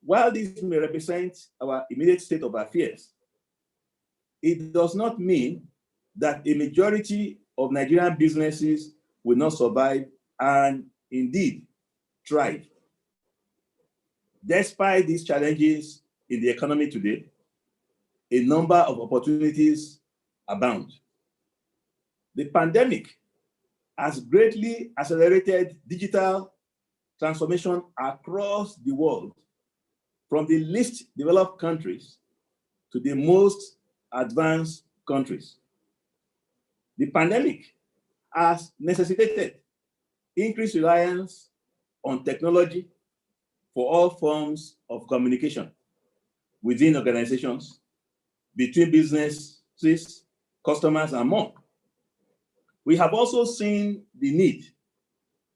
while this may represent our immediate state of affairs, it does not mean that a majority of Nigerian businesses will not survive and indeed thrive. Despite these challenges in the economy today, a number of opportunities abound. The pandemic has greatly accelerated digital transformation across the world, from the least developed countries to the most advanced countries. The pandemic has necessitated increased reliance on technology for all forms of communication within organizations, between businesses, customers, and more. We have also seen the need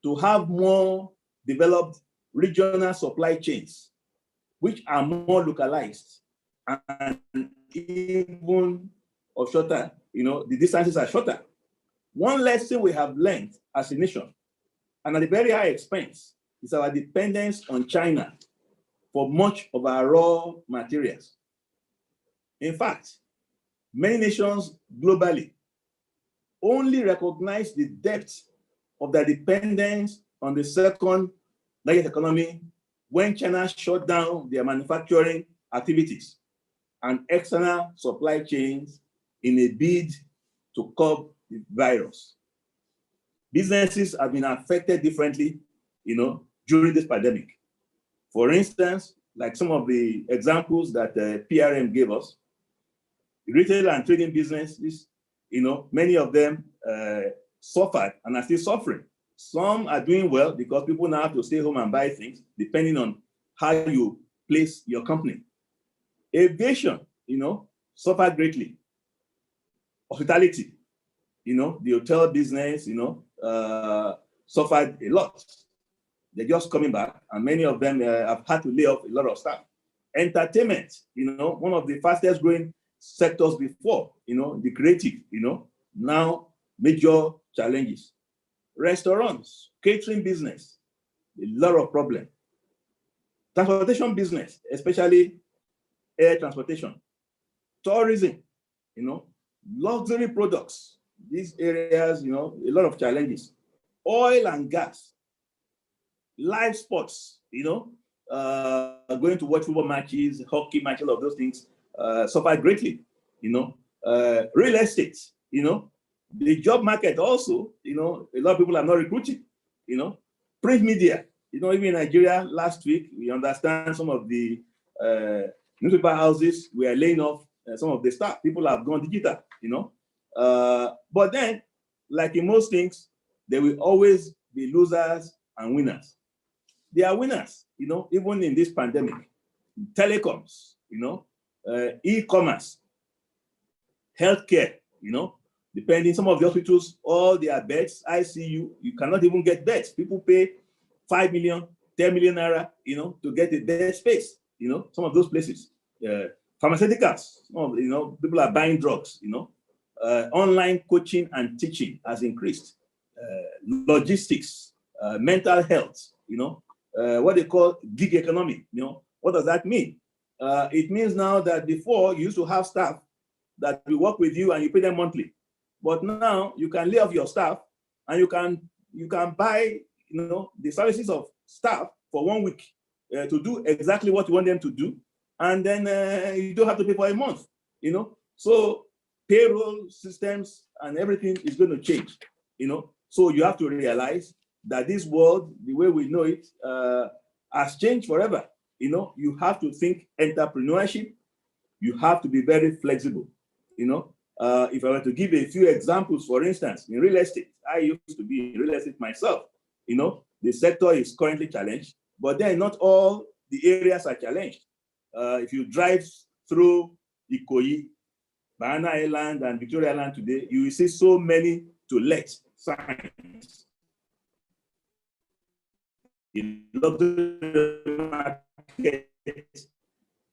to have more developed regional supply chains, which are more localized and even of shorter, the distances are shorter. One lesson we have learned as a nation, and at a very high expense, is our dependence on China for much of our raw materials. In fact, many nations globally only recognize the depth of their dependence on the second largest economy when China shut down their manufacturing activities and external supply chains in a bid to curb the virus. Businesses have been affected differently, during this pandemic. For instance, like some of the examples that PRM gave us, retail and trading businesses, many of them suffered and are still suffering. Some are doing well because people now have to stay home and buy things, depending on how you place your company. Aviation, suffered greatly. Hospitality, the hotel business, suffered a lot. They're just coming back, and many of them have had to lay off a lot of staff. Entertainment, one of the fastest growing sectors before, the creative, now major challenges. Restaurants, catering business, a lot of problem. Transportation business, especially air transportation. Tourism, luxury products, these areas, a lot of challenges. Oil and gas, live sports, going to watch football matches, hockey matches, all of those things suffer greatly, real estate, the job market also, a lot of people are not recruiting, print media, even in Nigeria last week, we understand some of the newspaper houses were laying off some of the staff. People have gone digital, but then, like in most things, there will always be losers and winners. They are winners, even in this pandemic. Telecoms, e-commerce, healthcare, depending, some of the hospitals, all their beds, ICU, you cannot even get beds. People pay 5 million, 10 million naira, to get a bed space, some of those places. Pharmaceuticals, people are buying drugs, online coaching and teaching has increased. Logistics, mental health, what they call gig economy, what does that mean? It means now that before you used to have staff that will work with you and you pay them monthly. But now you can lay off your staff and you can buy, the services of staff for 1 week to do exactly what you want them to do. And then you don't have to pay for a month, So payroll systems and everything is going to change, So you have to realize that this world, the way we know it, has changed forever. You have to think entrepreneurship. You have to be very flexible. If I were to give a few examples, for instance, in real estate, I used to be in real estate myself. The sector is currently challenged, but then not all the areas are challenged. If you drive through Ikoyi, Banana Island, and Victoria Island today, you will see so many to let signs.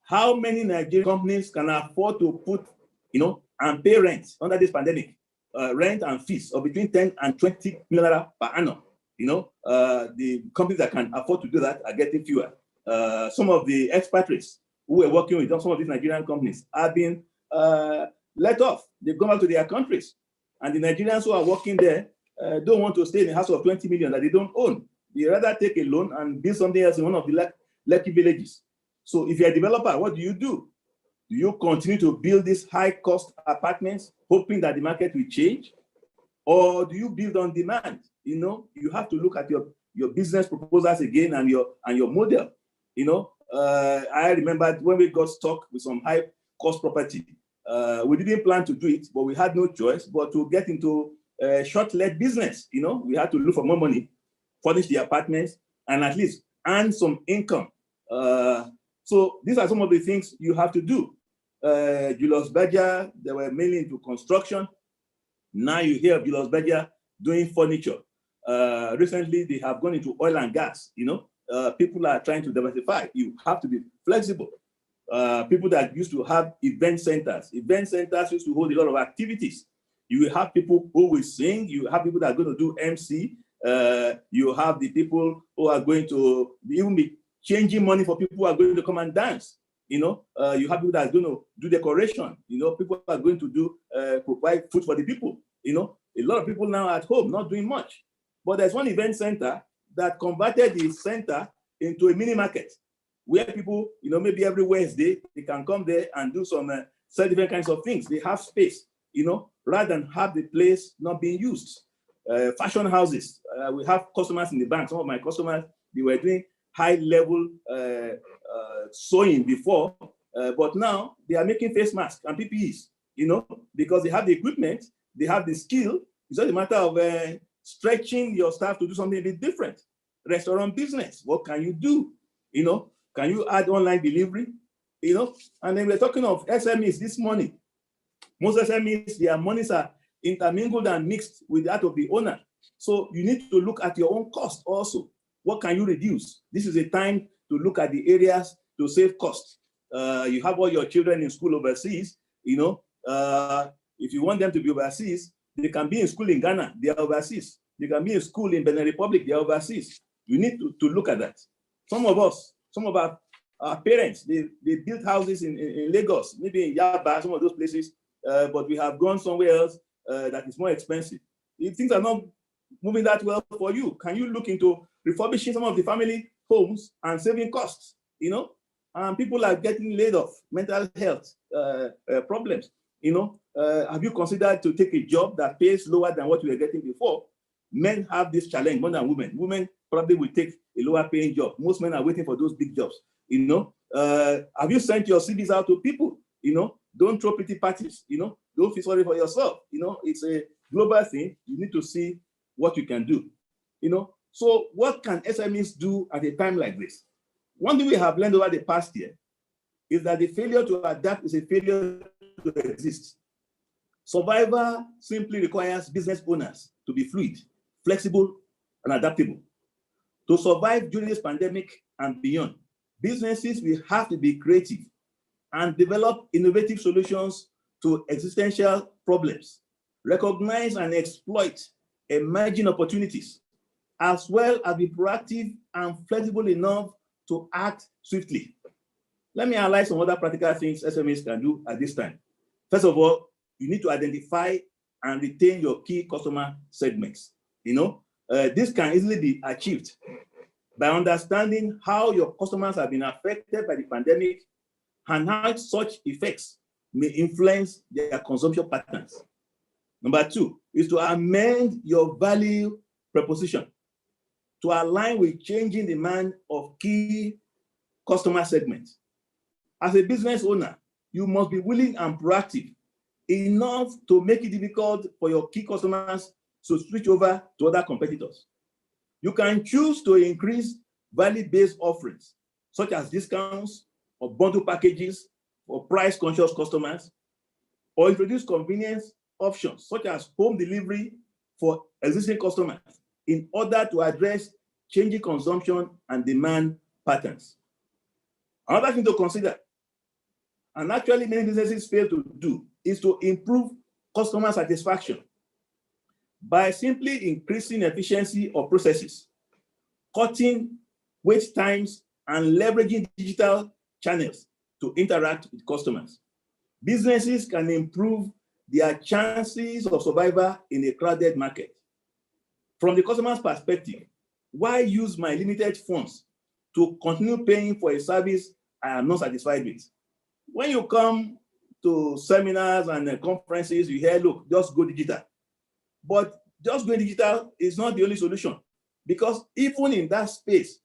How many Nigerian companies can afford to put, and pay rent under this pandemic? Rent and fees of between 10 and 20 million per annum. The companies that can afford to do that are getting fewer. some of the expatriates who were working with some of these Nigerian companies have been let off. They've gone back to their countries. And the Nigerians who are working there don't want to stay in a house of 20 million that they don't own. They rather take a loan and build something else in one of the lucky villages. So if you're a developer, what do? Do you continue to build these high-cost apartments, hoping that the market will change? Or do you build on demand? You have to look at your business proposals again and your model. I remember when we got stuck with some high-cost property, we didn't plan to do it, but we had no choice but to get into short-let business. We had to look for more money, furnish the apartments, and at least earn some income. So these are some of the things you have to do. Julius Berger, they were mainly into construction. Now you hear of Julius Berger doing furniture. Recently, they have gone into oil and gas. People are trying to diversify. You have to be flexible. People that used to have event centers used to hold a lot of activities. You will have people who will sing. You have people that are going to do MC. You have the people who are going to even be changing money for people who are going to come and dance. You have people that are going to do decoration. People are going to do provide food for the people. A lot of people now at home not doing much. But there's one event center that converted the center into a mini market where people, maybe every Wednesday they can come there and do some sell different kinds of things. They have space, rather than have the place not being used. Fashion houses. We have customers in the bank. Some of my customers, they were doing high-level sewing before, but now they are making face masks and PPEs, because they have the equipment, they have the skill. It's just a matter of stretching your staff to do something a bit different. Restaurant business, what can you do? Can you add online delivery? And then we're talking of SMEs this morning. Most SMEs, their monies are intermingled and mixed with that of the owner. So you need to look at your own cost also. What can you reduce? This is a time to look at the areas to save costs. You have all your children in school overseas. If you want them to be overseas, they can be in school in Ghana, they are overseas. They can be in school in Benin Republic, they are overseas. You need to look at that. Some of our parents, they built houses in Lagos, maybe in Yaba, some of those places, but we have gone somewhere else that is more expensive. If things are not moving that well for you, can you look into refurbishing some of the family homes and saving costs? And people are getting laid off, mental health problems. Have you considered to take a job that pays lower than what you were getting before? Men have this challenge more than women. Women probably will take a lower paying job. Most men are waiting for those big jobs. Have you sent your CVs out to people? Don't throw pity parties. Don't feel sorry for yourself. It's a global thing. You need to see what you can do. So what can SMEs do at a time like this? One thing we have learned over the past year is that the failure to adapt is a failure to exist. Survival simply requires business owners to be fluid, flexible, and adaptable. To survive during this pandemic and beyond, businesses will have to be creative and develop innovative solutions to existential problems, recognize and exploit emerging opportunities, as well as be proactive and flexible enough to act swiftly. Let me highlight some other practical things SMEs can do at this time. First of all, you need to identify and retain your key customer segments. This can easily be achieved by understanding how your customers have been affected by the pandemic and how such effects may influence their consumption patterns. Number two is to amend your value proposition to align with changing demand of key customer segments. As a business owner, you must be willing and proactive enough to make it difficult for your key customers to switch over to other competitors. You can choose to increase value-based offerings, such as discounts or bundle packages for price-conscious customers, or introduce convenience options, such as home delivery for existing customers, in order to address changing consumption and demand patterns. Another thing to consider, and actually many businesses fail to do, is to improve customer satisfaction by simply increasing efficiency of processes, cutting wait times, and leveraging digital channels to interact with customers. Businesses can improve their chances of survival in a crowded market. From the customer's perspective, why use my limited funds to continue paying for a service I am not satisfied with? When you come to seminars and conferences, you hear, look, just go digital. But just going digital is not the only solution, because even in that space,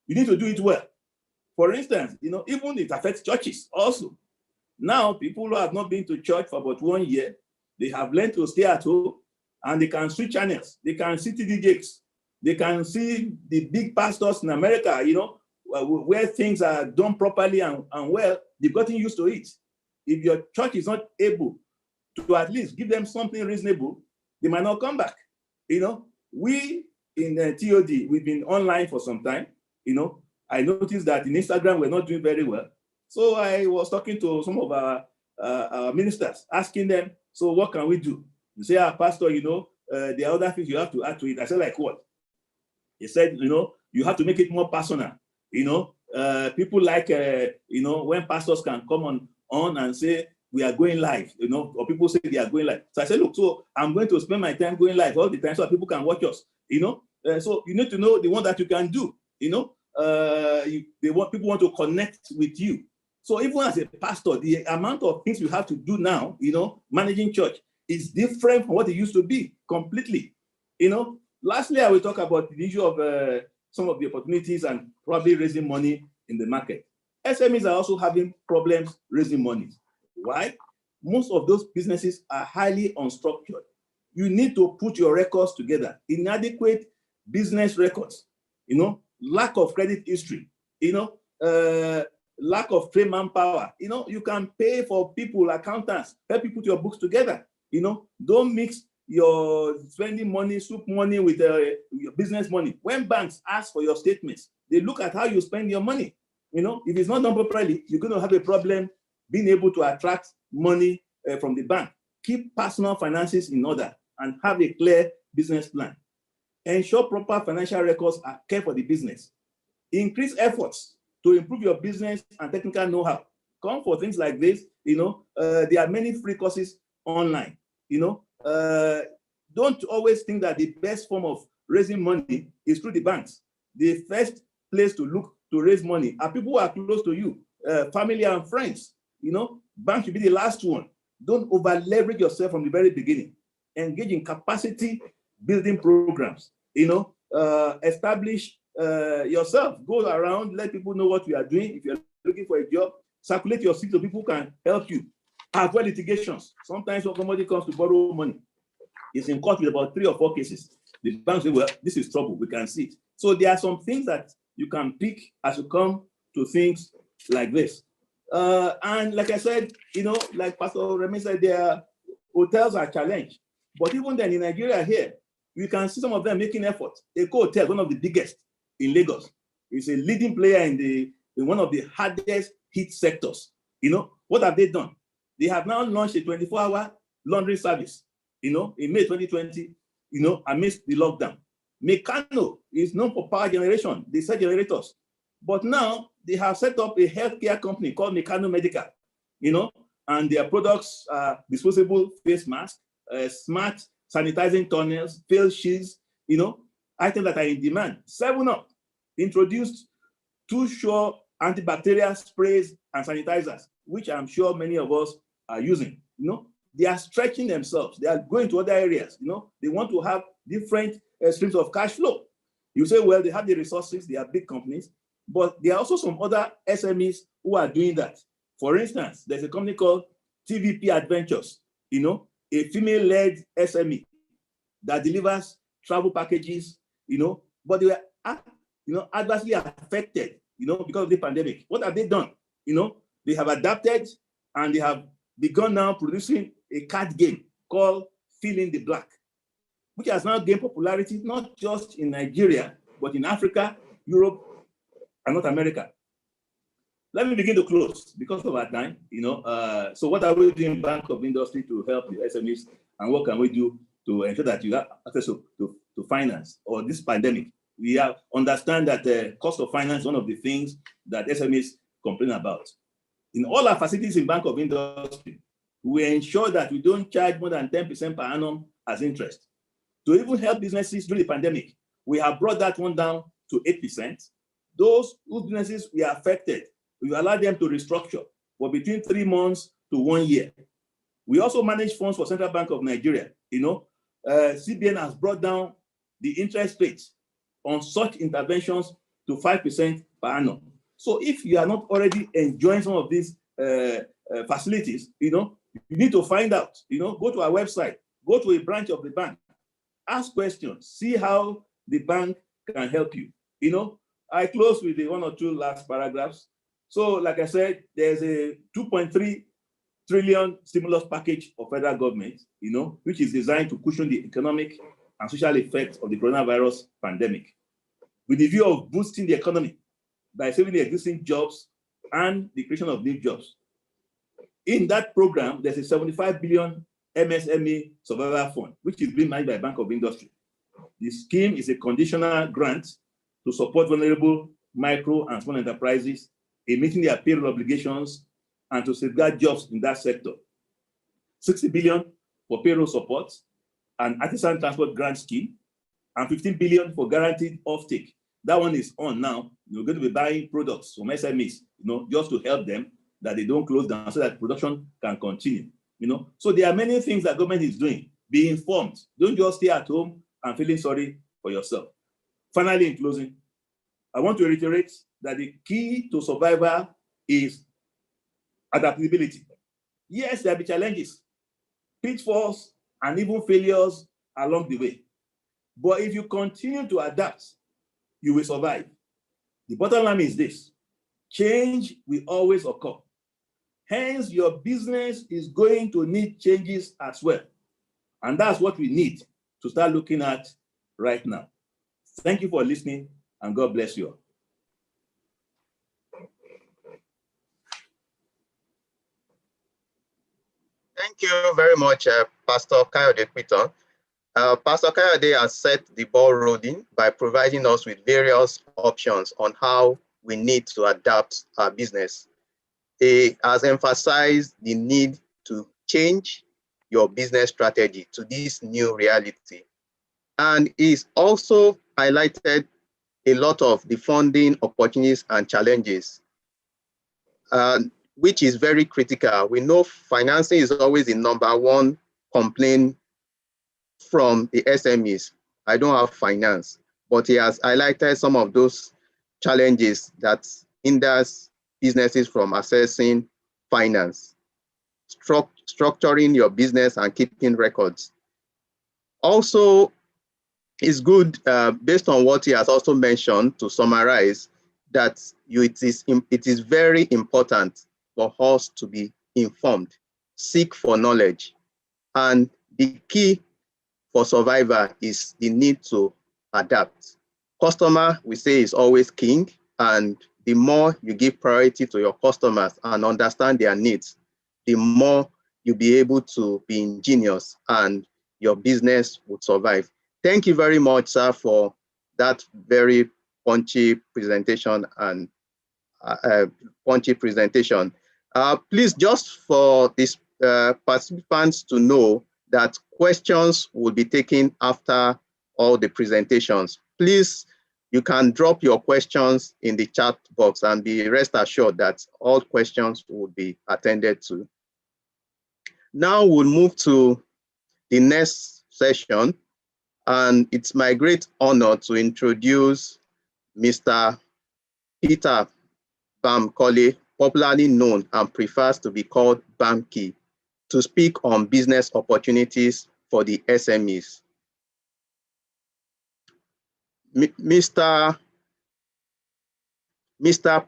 you need to do it well. For instance, even it affects churches also. Now, people who have not been to church for about 1 year, they have learned to stay at home, and they can switch channels. They can see TDJs. They can see the big pastors in America, where things are done properly and well. They've gotten used to it. If your church is not able to at least give them something reasonable, they might not come back. We in TOD, we've been online for some time. I noticed that in Instagram, we're not doing very well. So I was talking to some of our ministers, asking them, so what can we do? They say, Pastor, there are other things you have to add to it. I said, like what? He said, you have to make it more personal. People like, when pastors can come on and say, we are going live, or people say they are going live. So I said, look, so I'm going to spend my time going live all the time so that people can watch us, so you need to know the one that you can do, people want to connect with you. So even as a pastor, the amount of things you have to do now, managing church is different from what it used to be completely. Lastly, I will talk about the issue of some of the opportunities and probably raising money in the market. SMEs are also having problems raising money. Why? Most of those businesses are highly unstructured. You need to put your records together. Inadequate business records, lack of credit history, lack of trained manpower. You can pay for people, accountants, help you put your books together. Don't mix your spending money, soup money with your business money. When banks ask for your statements, they look at how you spend your money. If it's not done properly, you're going to have a problem being able to attract money from the bank. Keep personal finances in order and have a clear business plan. Ensure proper financial records are kept for the business. Increase efforts to improve your business and technical know-how. Come for things like this. There are many free courses online. Don't always think that the best form of raising money is through the banks. The first place to look to raise money are people who are close to you, family and friends. Bank should be the last one. Don't over leverage yourself from the very beginning. Engage in capacity building programs. Establish yourself. Go around, let people know what you are doing. If you're looking for a job, circulate your seat so people can help you. Avoid litigations. Sometimes when somebody comes to borrow money, it's in court with about 3 or 4 cases. The bank say, well, this is trouble. We can see it. So there are some things that you can pick as you come to things like this. And like I said, like Pastor Remy said, their hotels are challenged. But even then in Nigeria here, you can see some of them making effort. Eco Hotel, one of the biggest in Lagos, is a leading player in one of the hardest hit sectors. What have they done? They have now launched a 24-hour laundry service, in May 2020, amidst the lockdown. Mecano is known for power generation. They sell generators. But now they have set up a healthcare company called Mecano Medical, and their products are disposable face masks, smart sanitizing tunnels, face shields, items that are in demand. 7-Up introduced 2 Sure antibacterial sprays and sanitizers, which I'm sure many of us are using. They are stretching themselves. They are going to other areas. They want to have different streams of cash flow. You say, well, they have the resources. They are big companies. But there are also some other SMEs who are doing that. For instance, there's a company called TVP Adventures, a female-led SME that delivers travel packages, but they were, adversely affected, because of the pandemic. What have they done? They have adapted and they have begun now producing a card game called Fill in the Black, which has now gained popularity, not just in Nigeria, but in Africa, Europe, and North America. Let me begin to close because of our time. So what are we doing in Bank of Industry to help the SMEs, and what can we do to ensure that you have access to finance or this pandemic? We have understand that the cost of finance is one of the things that SMEs complain about. In all our facilities in Bank of Industry, we ensure that we don't charge more than 10% per annum as interest. To even help businesses during the pandemic, we have brought that one down to 8%. Those whose businesses were affected, we allow them to restructure for between 3 months to 1 year. We also manage funds for Central Bank of Nigeria. CBN has brought down the interest rates on such interventions to 5% per annum. So if you are not already enjoying some of these facilities, you need to find out, go to our website, go to a branch of the bank, ask questions, see how the bank can help you. I close with the 1 or 2 last paragraphs. So like I said, there's a 2.3 trillion stimulus package of federal government, which is designed to cushion the economic and social effects of the coronavirus pandemic, with the view of boosting the economy by saving the existing jobs and the creation of new jobs. In that program, there's a 75 billion MSME survival fund, which is being managed by Bank of Industry. The scheme is a conditional grant to support vulnerable micro and small enterprises in meeting their payroll obligations and to safeguard jobs in that sector. 60 billion for payroll support and artisan transport grant scheme, and 15 billion for guaranteed offtake. That one is on now. You're going to be buying products from SMEs, just to help them that they don't close down so that production can continue. So there are many things that government is doing. Be informed. Don't just stay at home and feeling sorry for yourself. Finally, in closing, I want to reiterate that the key to survival is adaptability. Yes, there will be challenges, pitfalls, and even failures along the way. But if you continue to adapt, you will survive. The bottom line is this: change will always occur. Hence, your business is going to need changes as well. And that's what we need to start looking at right now. Thank you for listening, and God bless you all. Thank you very much, Pastor Kayode Piton. Pastor Kayode has set the ball rolling by providing us with various options on how we need to adapt our business. He has emphasized the need to change your business strategy to this new reality. And he's also highlighted a lot of the funding opportunities and challenges, which is very critical. We know financing is always the #1 complaint from the SMEs. I don't have finance, but he has highlighted some of those challenges that hinders businesses from accessing finance, structuring your business and keeping records. Also, it's good, based on what he has also mentioned, to summarize that it is very important for us to be informed, seek for knowledge, and the key for survival is the need to adapt. Customer, we say, is always king, and the more you give priority to your customers and understand their needs, the more you'll be able to be ingenious and your business would survive. Thank you very much, sir, for that very punchy presentation and please, just for these participants to know that questions will be taken after all the presentations. Please, you can drop your questions in the chat box and be rest assured that all questions will be attended to. Now we'll move to the next session, and it's my great honor to introduce Mr. Peter Bamkole, popularly known and prefers to be called Bamki, to speak on business opportunities for the SMEs. Mr.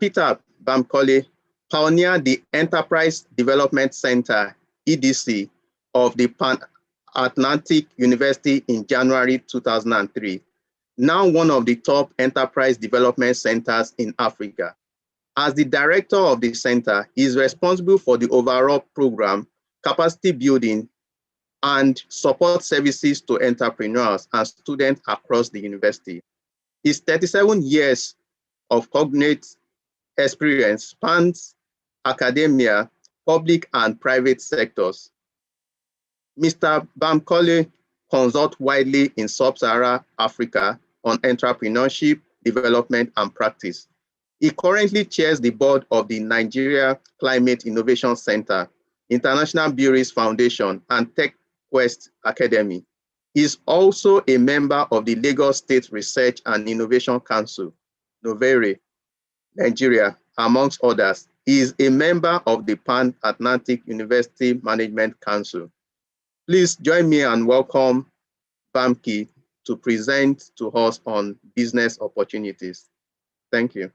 Peter Bamkole pioneered the Enterprise Development Center, EDC, of the Pan-Atlantic University in January 2003, now one of the top enterprise development centers in Africa. As the director of the center, he is responsible for the overall program, capacity building, and support services to entrepreneurs and students across the university. His 37 years of cognate experience spans academia, public and private sectors. Mr. Bankole consults widely in sub-Saharan Africa on entrepreneurship, development, and practice. He currently chairs the board of the Nigeria Climate Innovation Center, International Breweries Foundation, and TechQuest Academy. He is also a member of the Lagos State Research and Innovation Council, Novere, Nigeria, amongst others. He is a member of the Pan-Atlantic University Management Council. Please join me and welcome Bamki to present to us on business opportunities. Thank you.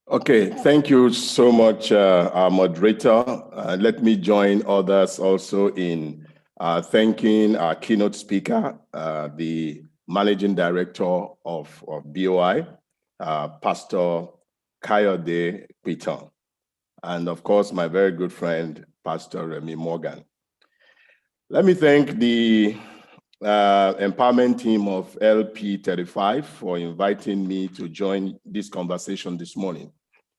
Okay, thank you so much, our moderator. Let me join others also in thanking our keynote speaker, the Managing Director of BOI, Pastor Kayode Piton, and of course, my very good friend, Pastor Remy Morgan. Let me thank the empowerment team of LP35 for inviting me to join this conversation this morning.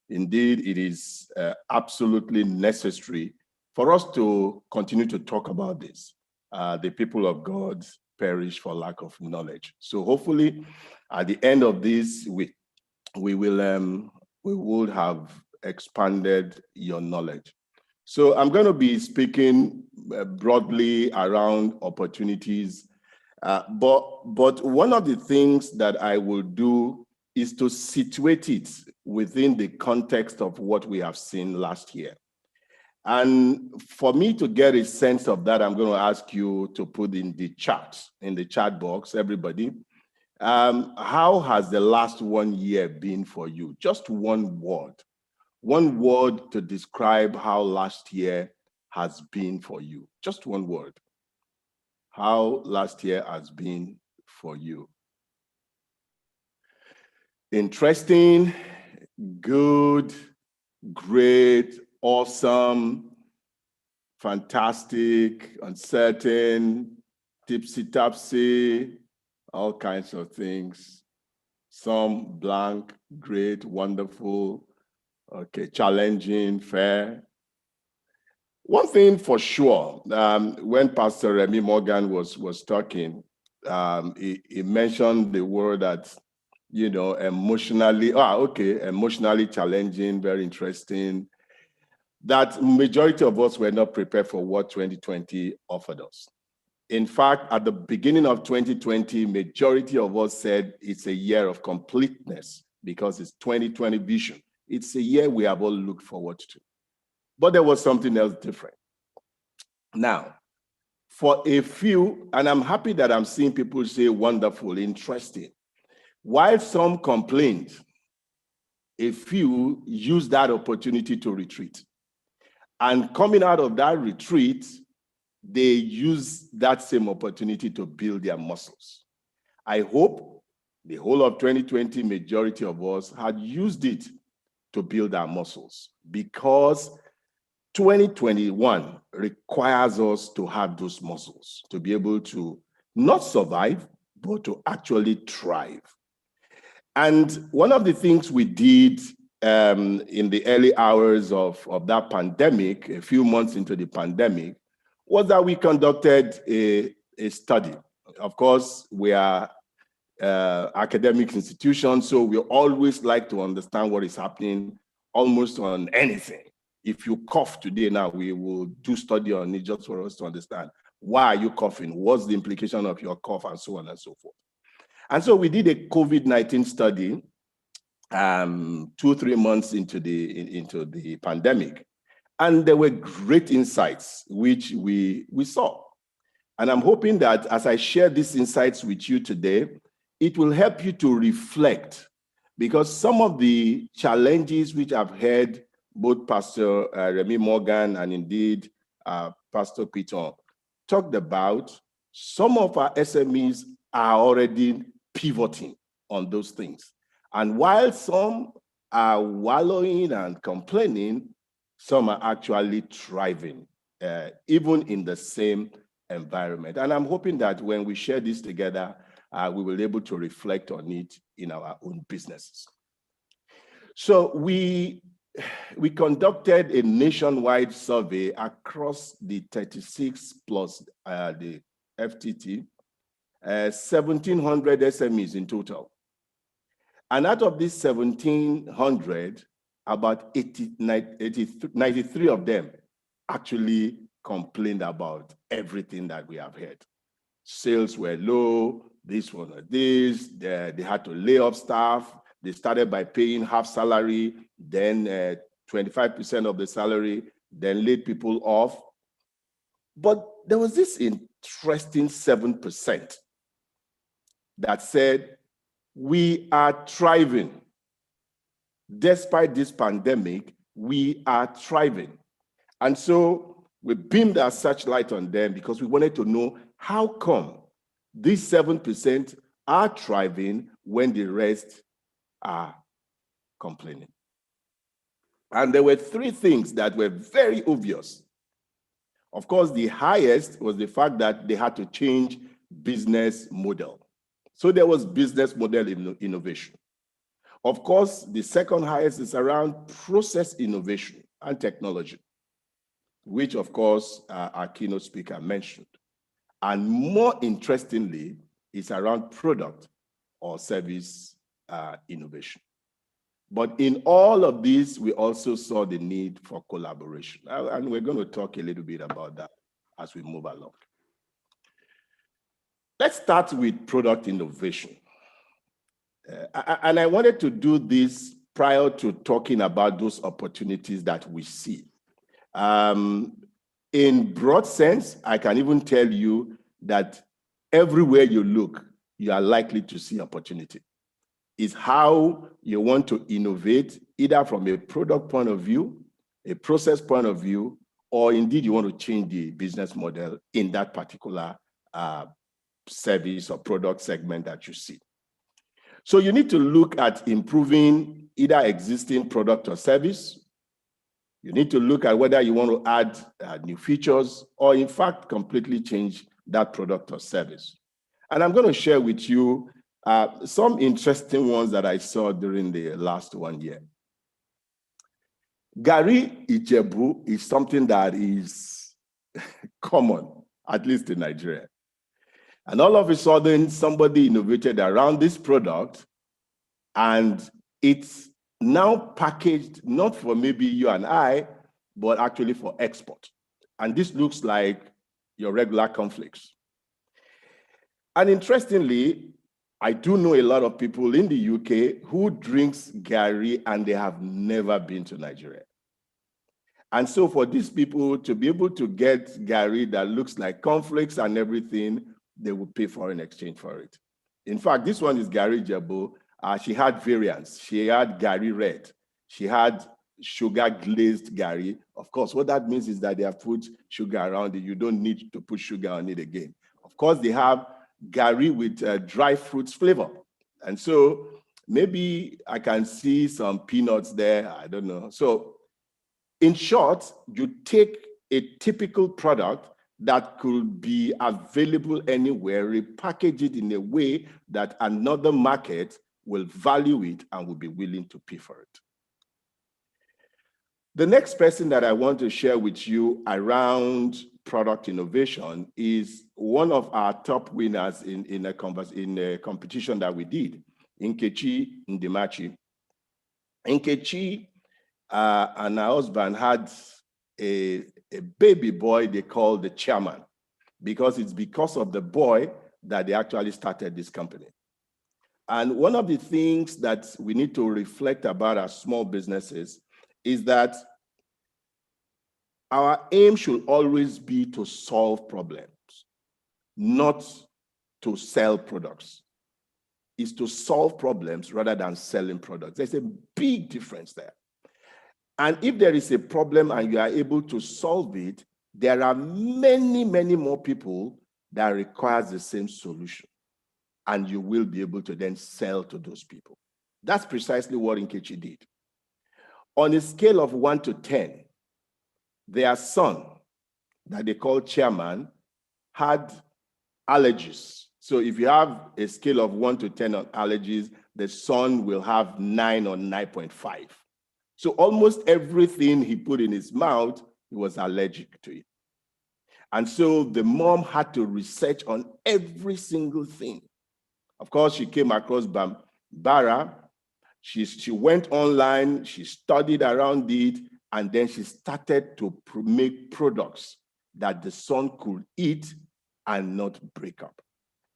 Indeed, it is absolutely necessary for us to continue to talk about this. The people of God perish for lack of knowledge. So hopefully, at the end of this, we will have expanded your knowledge. So I'm going to be speaking broadly around opportunities, but one of the things that I will do is to situate it within the context of what we have seen last year. And for me to get a sense of that, I'm going to ask you to put in the chat box, everybody, how has the last 1 year been for you? Just one word to describe how last year has been for you. Just one word. How last year has been for you. Interesting, good, great, awesome, fantastic, uncertain, tipsy-topsy, all kinds of things. Some blank, great, wonderful, okay, challenging, fair. One thing for sure, when Pastor Remy Morgan was talking, he mentioned the word that, you know, emotionally challenging, very interesting. That majority of us were not prepared for what 2020 offered us. In fact, at the beginning of 2020, majority of us said it's a year of completeness because it's 2020 vision. It's a year we have all looked forward to. But there was something else different. Now, for a few, and I'm happy that I'm seeing people say wonderful, interesting. While some complained, a few used that opportunity to retreat. And coming out of that retreat, they use that same opportunity to build their muscles. I hope the whole of 2020, majority of us had used it to build our muscles, because 2021 requires us to have those muscles to be able to not survive, but to actually thrive. And one of the things we did in the early hours of that pandemic, a few months into the pandemic, was that we conducted a study. Of course, we are academic institutions, so we always like to understand what is happening almost on anything. If you cough today now, we will do study on it just for us to understand why are you coughing, what's the implication of your cough, and so on and so forth. And so we did a COVID-19 study 2-3 months into the pandemic. And there were great insights which we saw. And I'm hoping that as I share these insights with you today, it will help you to reflect, because some of the challenges which I've heard both Pastor Remy Morgan and indeed Pastor Piton talked about, some of our SMEs are already pivoting on those things. And while some are wallowing and complaining, some are actually thriving, even in the same environment. And I'm hoping that when we share this together, we will be able to reflect on it in our own businesses. So we conducted a nationwide survey across the 36 plus the FTT, 1,700 SMEs in total. And out of these 1,700, about 93 of them actually complained about everything that we have heard. Sales were low, this one or this, they had to lay off staff. They started by paying half salary, then 25% of the salary, then laid people off. But there was this interesting 7% that said, we are thriving. Despite this pandemic, we are thriving. And so we beamed our searchlight on them because we wanted to know how come these 7% are thriving when the rest are complaining. And there were three things that were very obvious. Of course, the highest was the fact that they had to change business model. So there was business model innovation. Of course, the second highest is around process innovation and technology, which of course our keynote speaker mentioned. And more interestingly, it's around product or service innovation. But in all of this, we also saw the need for collaboration. And we're going to talk a little bit about that as we move along. Let's start with product innovation. And I wanted to do this prior to talking about those opportunities that we see. In broad sense, I can even tell you that everywhere you look, you are likely to see opportunity. It's how you want to innovate, either from a product point of view, a process point of view, or indeed you want to change the business model in that particular service or product segment that you see. So you need to look at improving either existing product or service. You need to look at whether you want to add new features or in fact completely change that product or service. And I'm going to share with you some interesting ones that I saw during the last 1 year. Gari Ijebu is something that is common, at least in Nigeria. And all of a sudden, somebody innovated around this product, and it's now packaged not for maybe you and I, but actually for export. And this looks like your regular cornflakes. And interestingly, I do know a lot of people in the UK who drinks Gari and they have never been to Nigeria. And so for these people to be able to get Gari that looks like cornflakes and everything, they will pay foreign exchange for it. In fact, this one is Gari Ijebu. She had variants. She had Gari Red. She had sugar glazed Gari. Of course, what that means is that they have put sugar around it. You don't need to put sugar on it again. Of course, they have Gari with dry fruits flavor. And so maybe I can see some peanuts there. I don't know. So in short, you take a typical product that could be available anywhere, repackage it in a way that another market will value it and will be willing to pay for it. The next person that I want to share with you around product innovation is one of our top winners in a competition that we did, Nkechi Ndimachi. Nkechi and her husband had a baby boy they call the chairman, because it's because of the boy that they actually started this company. And one of the things that we need to reflect about as small businesses is that our aim should always be to solve problems, not to sell products. It's to solve problems rather than selling products. There's a big difference there. And if there is a problem and you are able to solve it, there are many, many more people that require the same solution. And you will be able to then sell to those people. That's precisely what Nkechi did. On a scale of 1 to 10, their son, that they call chairman, had allergies. So if you have a scale of 1 to 10 on allergies, the son will have 9 or 9.5. So almost everything he put in his mouth, he was allergic to it. And so the mom had to research on every single thing. Of course, she came across Bambara. She went online, she studied around it, and then she started to make products that the son could eat and not break up.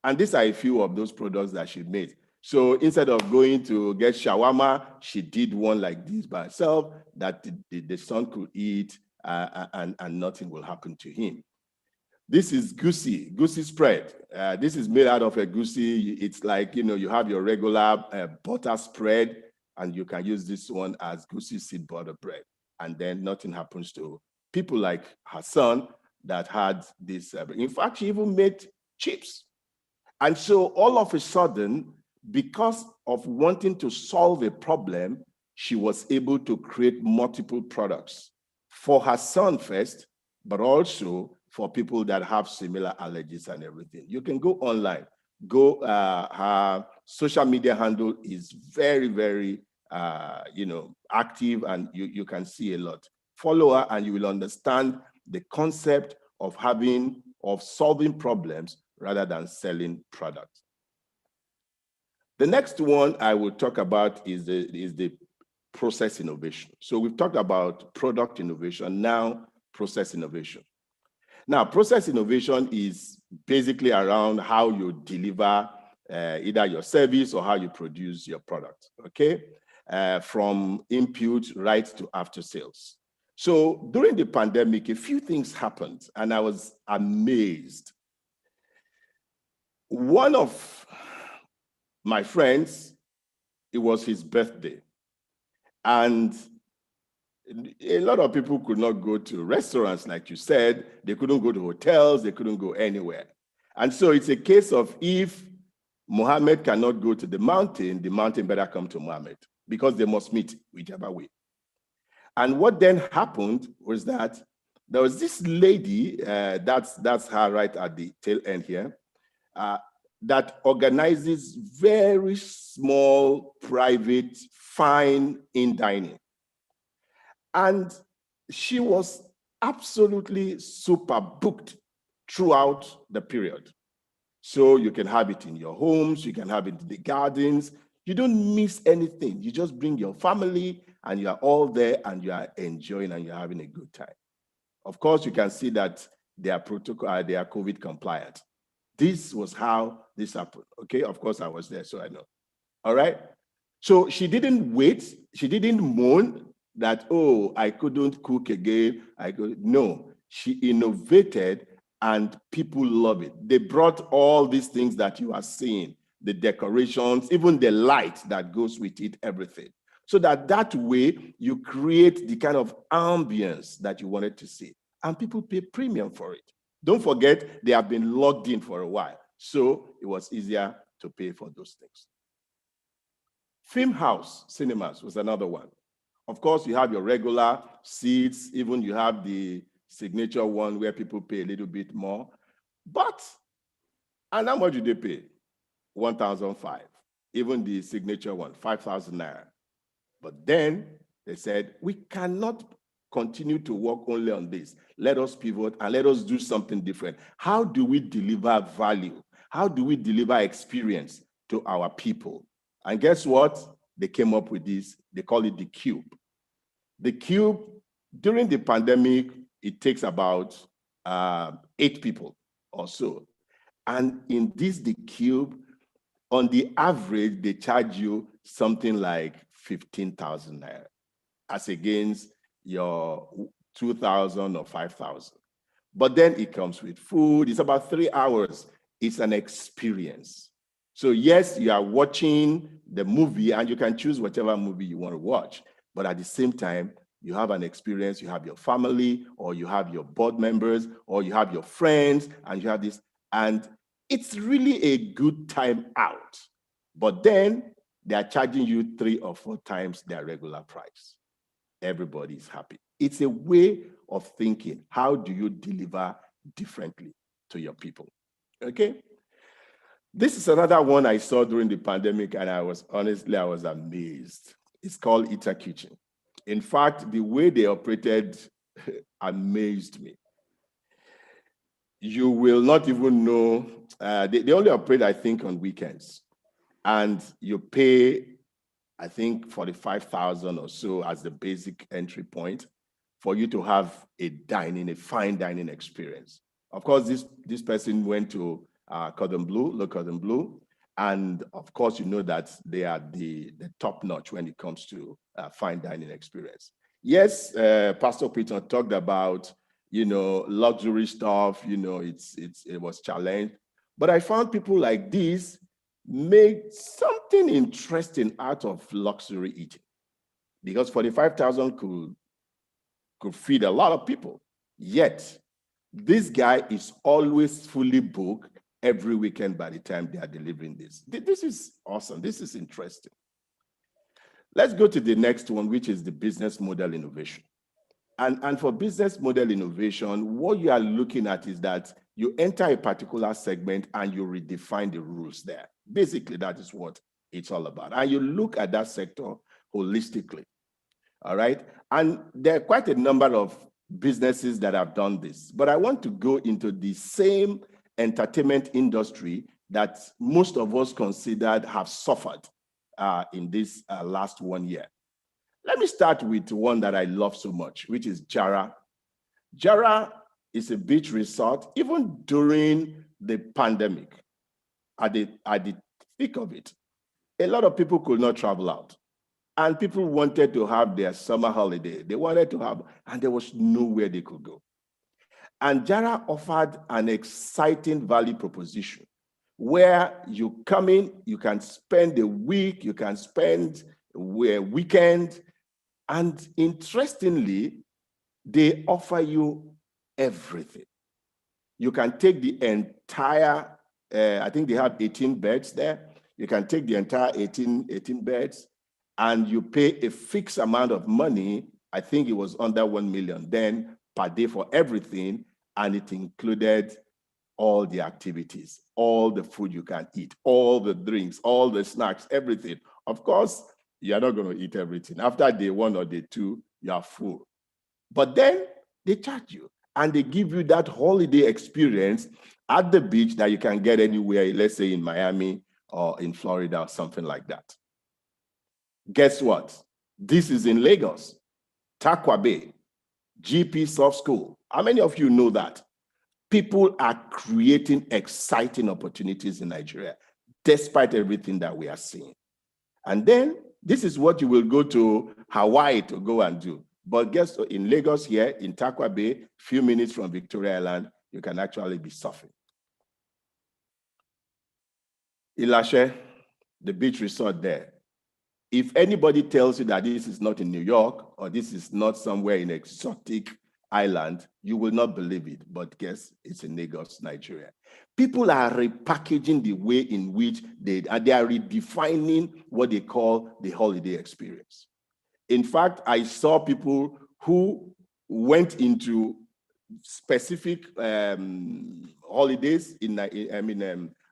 And these are a few of those products that she made. So instead of going to get shawarma, she did one like this by herself that the son could eat and nothing will happen to him. This is goosey spread. This is made out of a goosey. It's like, you have your regular butter spread, and you can use this one as goosey seed butter bread. And then nothing happens to people like her son that had this. In fact, she even made chips. And so all of a sudden, because of wanting to solve a problem, she was able to create multiple products for her son first, but also for people that have similar allergies and everything. You can go online. Her social media handle is very, very, active, and you can see a lot. Follow her and you will understand the concept of solving problems rather than selling products. The next one I will talk about is the process innovation. So we've talked about product innovation, now process innovation. Now, process innovation is basically around how you deliver either your service or how you produce your product, okay? From input right to after sales. So during the pandemic, a few things happened and I was amazed. One of my friends, it was his birthday. And a lot of people could not go to restaurants, like you said. They couldn't go to hotels. They couldn't go anywhere. And so it's a case of if Muhammad cannot go to the mountain better come to Muhammad, because they must meet whichever way. And what then happened was that there was this lady, that's her right at the tail end here, that organizes very small, private, fine-in dining. And she was absolutely super booked throughout the period. So you can have it in your homes, you can have it in the gardens. You don't miss anything. You just bring your family and you are all there and you are enjoying and you're having a good time. Of course, you can see that they are protocol, they are COVID compliant. This was how this happened. Okay, of course I was there, so I know. All right. So she didn't wait. She didn't moan that, oh, I couldn't cook again. No, she innovated and people love it. They brought all these things that you are seeing, the decorations, even the light that goes with it, everything. So that way you create the kind of ambience that you wanted to see. And people pay premium for it. Don't forget, they have been logged in for a while. So it was easier to pay for those things. Film house cinemas was another one. Of course, you have your regular seats, even you have the signature one where people pay a little bit more. And how much do they pay? 1,500. Even the signature one, 5,000 naira. But then they said, we cannot continue to work only on this. Let us pivot and let us do something different. How do we deliver value? How do we deliver experience to our people? And guess what? They came up with this. They call it the Cube. The Cube, during the pandemic, it takes about 8 people or so. And in the Cube, on the average, they charge you something like 15,000 naira as against your 2,000 or 5,000. But then it comes with food. It's about 3 hours. It's an experience. So yes, you are watching the movie and you can choose whatever movie you want to watch. But at the same time, you have an experience. You have your family, or you have your board members, or you have your friends, and you have this. And it's really a good time out. But then they are charging you 3 or 4 times their regular price. Everybody is happy. It's a way of thinking. How do you deliver differently to your people? Okay. This is another one I saw during the pandemic, and I was amazed. It's called Eater Kitchen. In fact, the way they operated amazed me. You will not even know, they only operate, I think, on weekends. And you pay, I think, 45,000 or so as the basic entry point for you to have a fine dining experience. Of course, this person went to Cordon Bleu, Le Cordon Bleu, and of course, you know that they are the top notch when it comes to fine dining experience. Yes, Pastor Peter talked about, luxury stuff, it was challenged, but I found people like this make something interesting out of luxury eating, because 45,000 could feed a lot of people. Yet, this guy is always fully booked every weekend by the time they are delivering this. This is awesome. This is interesting. Let's go to the next one, which is the business model innovation. And for business model innovation, what you are looking at is that you enter a particular segment and you redefine the rules there. Basically, that is what it's all about. And you look at that sector holistically. All right. And there are quite a number of businesses that have done this. But I want to go into the same entertainment industry that most of us considered have suffered in this last 1 year. Let me start with one that I love so much, which is Jara. Jara is a beach resort. Even during the pandemic, at the thick of it, a lot of people could not travel out. And people wanted to have their summer holiday. They wanted to have, and there was nowhere they could go. And Jara offered an exciting value proposition where you come in, you can spend a week, you can spend a weekend, and interestingly, they offer you everything. You can take the entire, I think they have 18 beds there. You can take the entire 18 beds, and you pay a fixed amount of money. I think it was under 1 million then per day for everything, and it included all the activities, all the food you can eat, all the drinks, all the snacks, everything. Of course, you're not going to eat everything. After day 1 or day 2, you're full. But then they charge you, and they give you that holiday experience at the beach that you can get anywhere, let's say in Miami or in Florida or something like that. Guess what? This is in Lagos, Takwa Bay, GP Soft School. How many of you know that? People are creating exciting opportunities in Nigeria, despite everything that we are seeing. And then this is what you will go to Hawaii to go and do. But guess what? In Lagos here, in Takwa Bay, few minutes from Victoria Island, you can actually be surfing. Ilashe, the beach resort there. If anybody tells you that this is not in New York or this is not somewhere in exotic island, you will not believe it. But guess it's in Lagos, Nigeria. People are repackaging the way in which they are redefining what they call the holiday experience. In fact, I saw people who went into specific holidays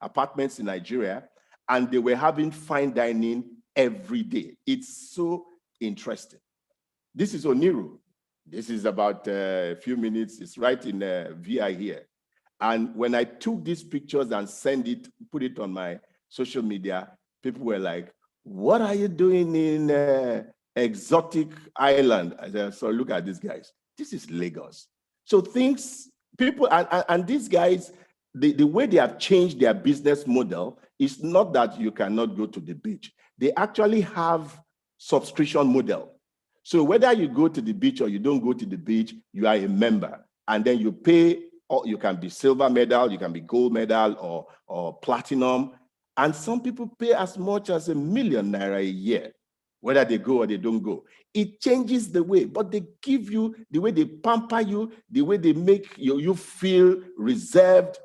apartments in Nigeria, and they were having fine dining every day. It's so interesting. This is Oniru. This is about a few minutes. It's right in VI here. And when I took these pictures and put it on my social media, people were like, what are you doing in exotic island? I said, so look at these guys. This is Lagos. So people, and these guys, the way they have changed their business model is not that you cannot go to the beach. They actually have subscription model. So whether you go to the beach or you don't go to the beach, you are a member. And then you pay, or you can be silver medal, you can be gold medal or platinum. And some people pay as much as ₦1 million a year, whether they go or they don't go. It changes the way, but they give you, the way they pamper you, the way they make you feel reserved,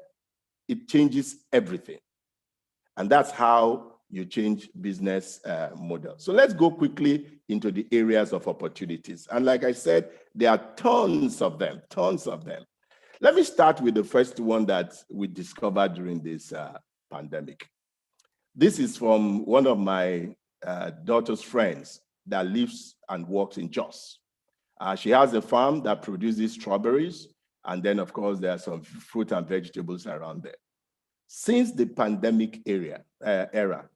it changes everything. And that's how you change business model. So let's go quickly into the areas of opportunities. And like I said, there are tons of them, tons of them. Let me start with the first one that we discovered during this pandemic. This is from one of my daughter's friends that lives and works in Jos. She has a farm that produces strawberries, and then of course there are some fruit and vegetables around there. Since the pandemic era,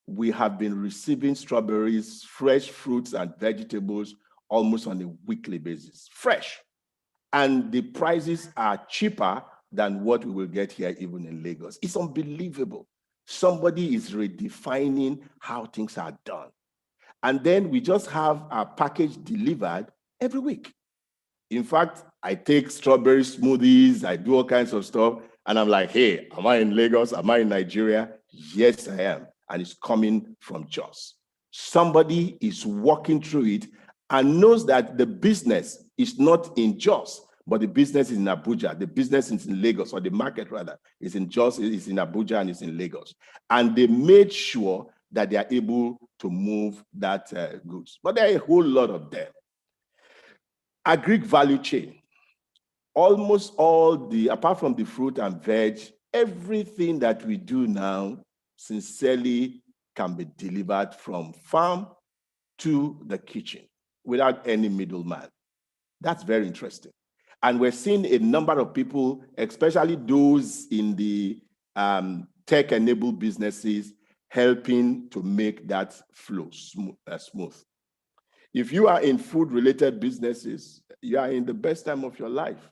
we have been receiving strawberries, fresh fruits and vegetables almost on a weekly basis, fresh. And the prices are cheaper than what we will get here even in Lagos. It's unbelievable. Somebody is redefining how things are done. And then we just have our package delivered every week. In fact, I take strawberry smoothies, I do all kinds of stuff, and I'm like, hey, am I in Lagos? Am I in Nigeria? Yes, I am. And it's coming from Jos. Somebody is walking through it and knows that the business is not in Jos, but the business is in Abuja. The business is in Lagos, or the market rather, is in Jos, is in Abuja, and is in Lagos. And they made sure that they are able to move that goods. But there are a whole lot of them. Agri value chain. Almost all the, apart from the fruit and veg, everything that we do now sincerely can be delivered from farm to the kitchen without any middleman. That's very interesting. And we're seeing a number of people, especially those in the tech-enabled businesses, helping to make that flow smooth. If you are in food-related businesses, you are in the best time of your life.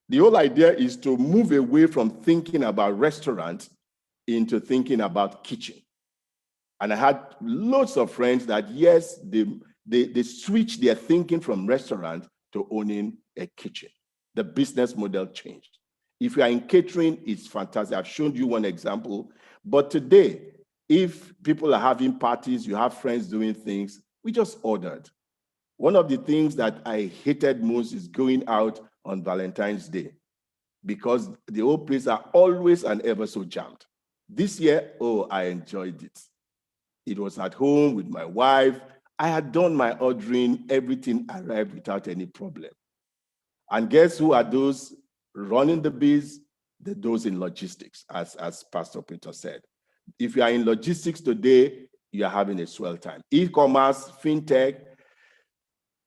The whole idea is to move away from thinking about restaurant into thinking about kitchen. And I had lots of friends that, yes, they switched their thinking from restaurant to owning a kitchen. The business model changed. If you are in catering, it's fantastic. I've shown you one example. But today, if people are having parties, you have friends doing things, we just ordered. One of the things that I hated most is going out on Valentine's Day, because the whole place are always and ever so jammed. This year, oh, I enjoyed it. It was at home with my wife. I had done my ordering. Everything arrived without any problem. And guess who are those running the biz? Those in logistics, as Pastor Peter said. If you are in logistics today, you are having a swell time. E-commerce, fintech,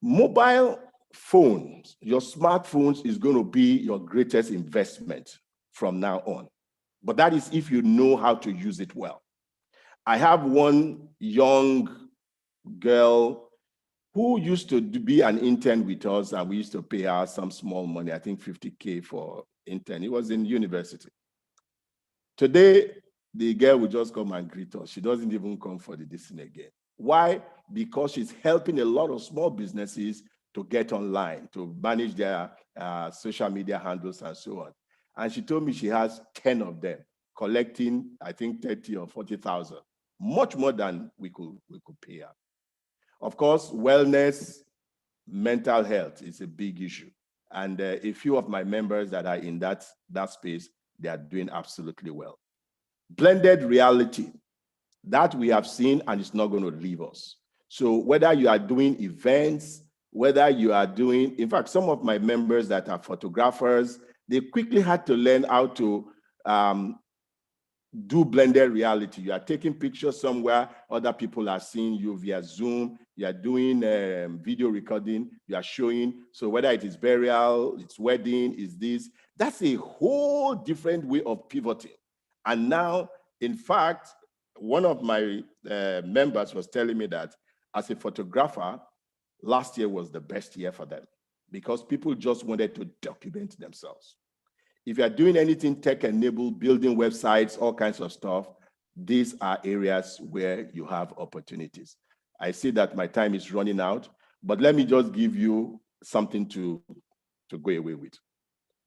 mobile phones, your smartphones is going to be your greatest investment from now on. But that is if you know how to use it well. I have one young girl who used to be an intern with us, and we used to pay her some small money, I think 50K for intern. He was in university. Today, the girl will just come and greet us. She doesn't even come for the listening again. Why? Because she's helping a lot of small businesses to get online, to manage their social media handles and so on. And she told me she has 10 of them, collecting, I think, 30 or 40,000, much more than we could pay her. Of course, wellness, mental health is a big issue. And a few of my members that are in that space, they are doing absolutely well. Blended reality, that we have seen, and it's not going to leave us. So whether you are doing events, whether you are doing, in fact, some of my members that are photographers, they quickly had to learn how to do blended reality. You are taking pictures somewhere, other people are seeing you via Zoom, you are doing video recording, you are showing. So whether it is burial, it's wedding, is this, that's a whole different way of pivoting. And now, in fact, one of my members was telling me that as a photographer, last year was the best year for them because people just wanted to document themselves. If you're doing anything tech-enabled, building websites, all kinds of stuff, these are areas where you have opportunities. I see that my time is running out, but let me just give you something to go away with.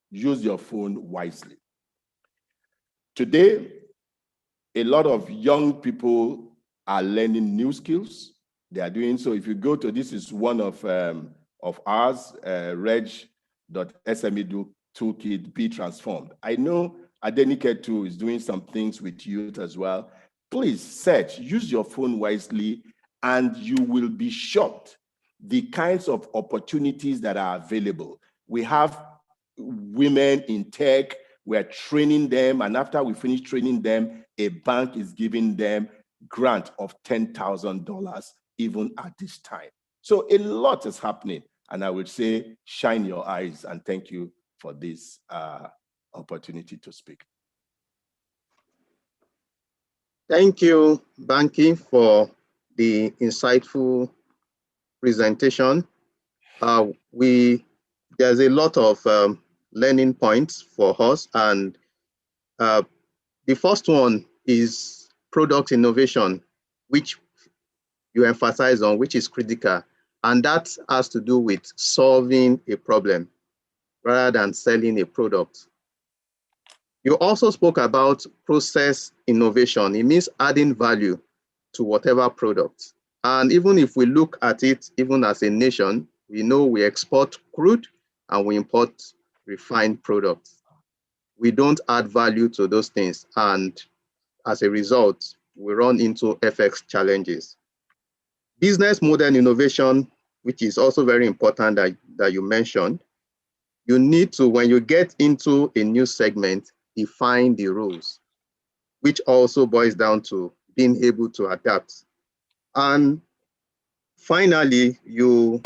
Use your phone wisely. Today, a lot of young people are learning new skills. They are doing so. If you go to, this is one of ours, Reg.SME Toolkit Be Transformed. I know Adenike too is doing some things with youth as well. please search, use your phone wisely, and you will be shocked the kinds of opportunities that are available. We have women in tech, we're training them, and after we finish training them, a bank is giving them grant of $10,000 even at this time. So a lot is happening, and I would say shine your eyes, and thank you for this opportunity to speak. Thank you, Banky, for the insightful presentation. There's a lot of learning points for us, and the first one is product innovation, which you emphasize on, which is critical, and that has to do with solving a problem rather than selling a product. You also spoke about process innovation. It means adding value to whatever product. And even if we look at it, even as a nation, we know we export crude and we import refined products. We don't add value to those things. And as a result, we run into FX challenges. Business model innovation, which is also very important that you mentioned, you need to, when you get into a new segment, define the rules, which also boils down to being able to adapt. And finally, you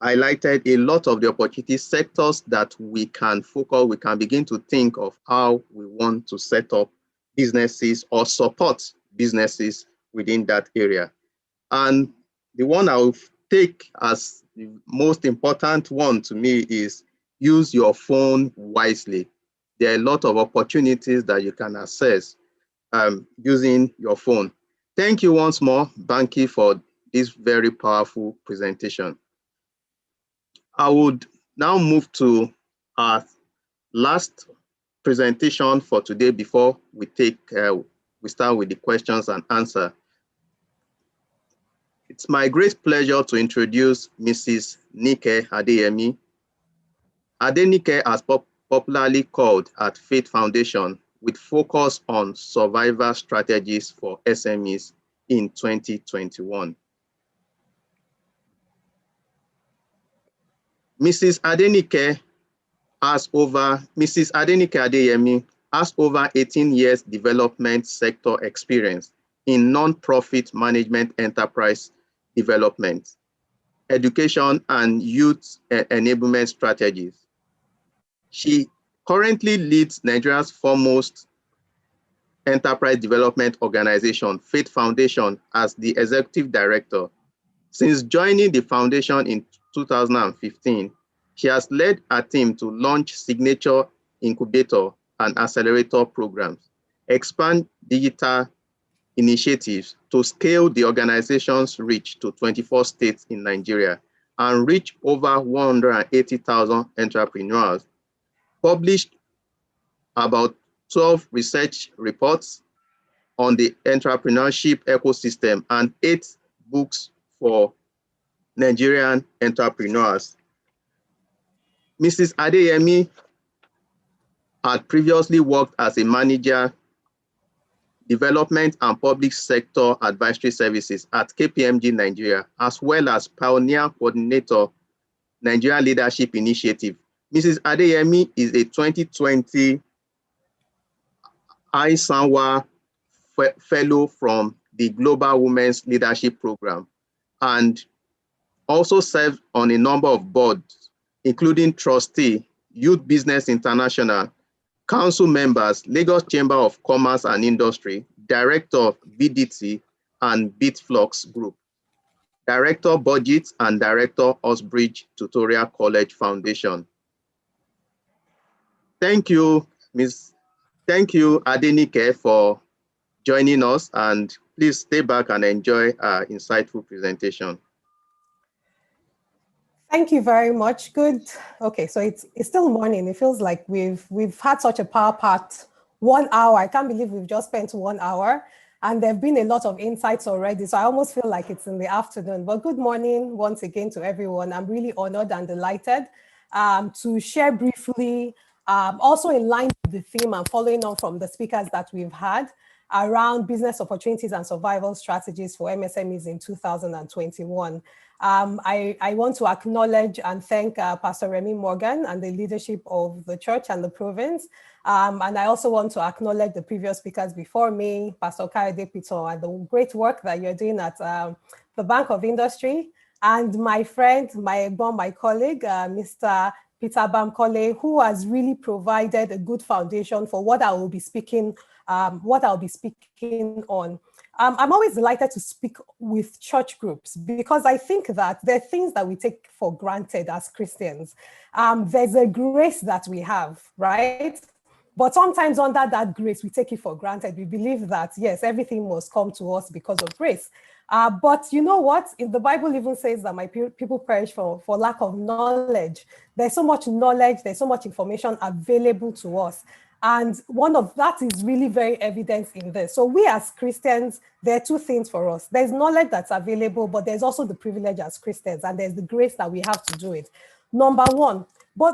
highlighted a lot of the opportunity sectors that we can focus, we can begin to think of how we want to set up businesses or support businesses within that area. And the one I'll take as the most important one to me is use your phone wisely. There are a lot of opportunities that you can access using your phone. Thank you once more, Banky, for this very powerful presentation. I would now move to our last presentation for today before we start with the questions and answer. It's my great pleasure to introduce Mrs. Nike Adeyemi. Adenike, as popularly called at Faith Foundation, with focus on survival strategies for SMEs in 2021. Mrs. Adenike Adeyemi has over 18 years development sector experience in non-profit management enterprise development, education, and youth enablement strategies. She currently leads Nigeria's foremost enterprise development organization, Faith Foundation, as the executive director. Since joining the foundation in 2015, she has led a team to launch signature incubator and accelerator programs, expand digital initiatives to scale the organization's reach to 24 states in Nigeria, and reach over 180,000 entrepreneurs, published about 12 research reports on the entrepreneurship ecosystem, and 8 books for Nigerian entrepreneurs. Mrs. Adeyemi had previously worked as a manager, development and public sector advisory services at KPMG Nigeria, as well as pioneer coordinator, Nigeria Leadership Initiative. Mrs. Adeyemi is a 2020 Aisanwa Fellow from the Global Women's Leadership Program, and also served on a number of boards, including trustee, Youth Business International, council members, Lagos Chamber of Commerce and Industry, director of BDT and Bitflux Group, director budget, and director Osbridge Tutorial College Foundation. Thank you, Adenike, for joining us, and please stay back and enjoy our insightful presentation. Thank you very much. Good. Okay, so it's still morning. It feels like we've had such a power-packed 1 hour. I can't believe we've just spent 1 hour, and there've been a lot of insights already. So I almost feel like it's in the afternoon. But good morning once again to everyone. I'm really honored and delighted to share briefly, also in line with the theme and following on from the speakers that we've had. around business opportunities and survival strategies for MSMEs in 2021. I want to acknowledge and thank Pastor Remy Morgan and the leadership of the church and the province. And I also want to acknowledge the previous speakers before me, Pastor Kayode Pito, and the great work that you're doing at the Bank of Industry, and my friend, my colleague, Mr. Peter Bamkole, who has really provided a good foundation for what I will be speaking on. I'm always delighted to speak with church groups because I think that there are things that we take for granted as Christians. There's a grace that we have, right? But sometimes under that grace, we take it for granted. We believe that, yes, everything must come to us because of grace. But you know what? The Bible even says that my people perish for lack of knowledge. There's so much knowledge, there's so much information available to us. And one of that is really very evident in this. So we as Christians, there are two things for us. There's knowledge that's available, but there's also the privilege as Christians, and there's the grace that we have to do it. Number one.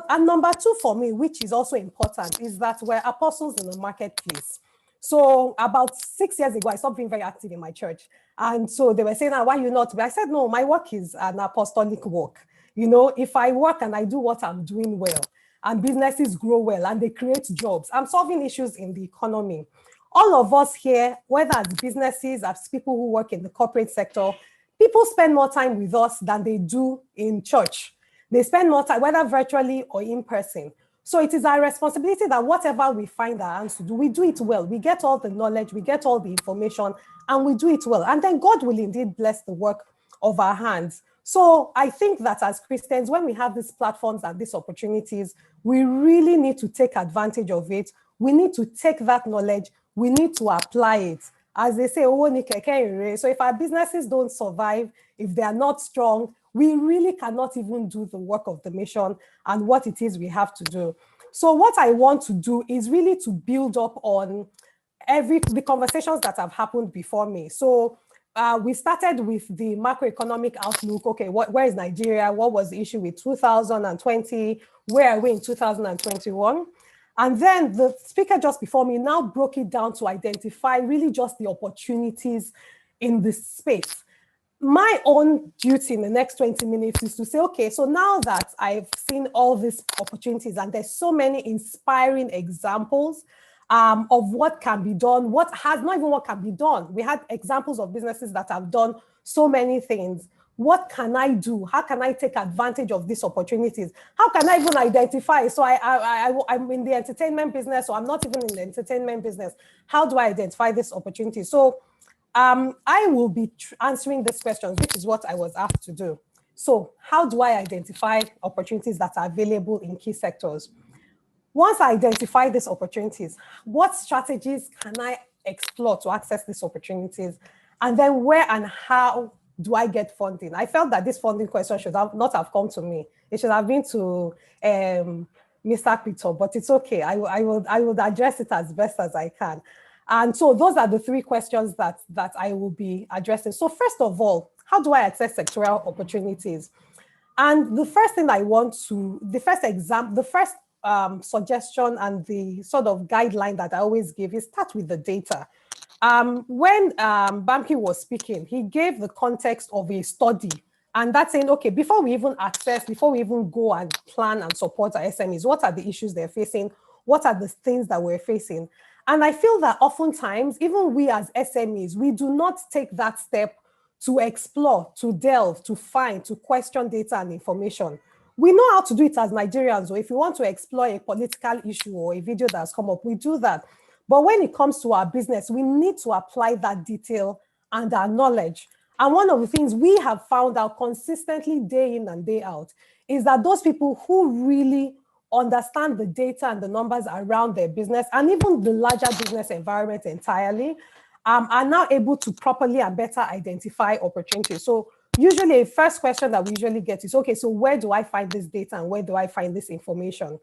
And number two for me, which is also important, is that we're apostles in the marketplace. So about 6 years ago, I stopped being very active in my church. And so they were saying, why are you not? But I said, no, my work is an apostolic work. You know, if I work and I do what I'm doing well, and businesses grow well and they create jobs, I'm solving issues in the economy. All of us here, whether as businesses, as people who work in the corporate sector, people spend more time with us than they do in church. They spend more time, whether virtually or in person. So it is our responsibility that whatever we find our hands to do, we do it well. We get all the knowledge, we get all the information, and we do it well. And then God will indeed bless the work of our hands. So I think that as Christians, when we have these platforms and these opportunities, we really need to take advantage of it. We need to take that knowledge, we need to apply it. As they say, so if our businesses don't survive, if they are not strong, we really cannot even do the work of the mission and what it is we have to do. So what I want to do is really to build up on the conversations that have happened before me. So we started with the macroeconomic outlook. Okay, where is Nigeria? What was the issue with 2020? Where are we in 2021? And then the speaker just before me now broke it down to identify really just the opportunities in this space. My own duty in the next 20 minutes is to say, okay, so now that I've seen all these opportunities and there's so many inspiring examples of what can be done, not even what can be done. We had examples of businesses that have done so many things. What can I do? How can I take advantage of these opportunities? How can I even identify? So I'm in the entertainment business, or I'm not even in the entertainment business. How do I identify this opportunity? So I will be answering these questions, which is what I was asked to do. So how do I identify opportunities that are available in key sectors? Once I identify these opportunities, what strategies can I explore to access these opportunities? And then where and how do I get funding? I felt that this funding question should not have come to me. It should have been to Mr. Pito, but it's okay. I will address it as best as I can. And so those are the three questions that I will be addressing. So first of all, how do I access sectoral opportunities? And the first thing the first suggestion and the sort of guideline that I always give is start with the data. When Bamki was speaking, he gave the context of a study, and that's saying, okay, before we even go and plan and support our SMEs, what are the issues they're facing? What are the things that we're facing? And I feel that oftentimes, even we as SMEs, we do not take that step to explore, to delve, to find, to question data and information. We know how to do it as Nigerians, or if you want to explore a political issue or a video that's come up, we do that. But when it comes to our business, we need to apply that detail and our knowledge. And one of the things we have found out consistently day in and day out is that those people who really understand the data and the numbers around their business and even the larger business environment entirely are now able to properly and better identify opportunities. So usually a first question that we usually get is, okay, so where do I find this data and where do I find this information?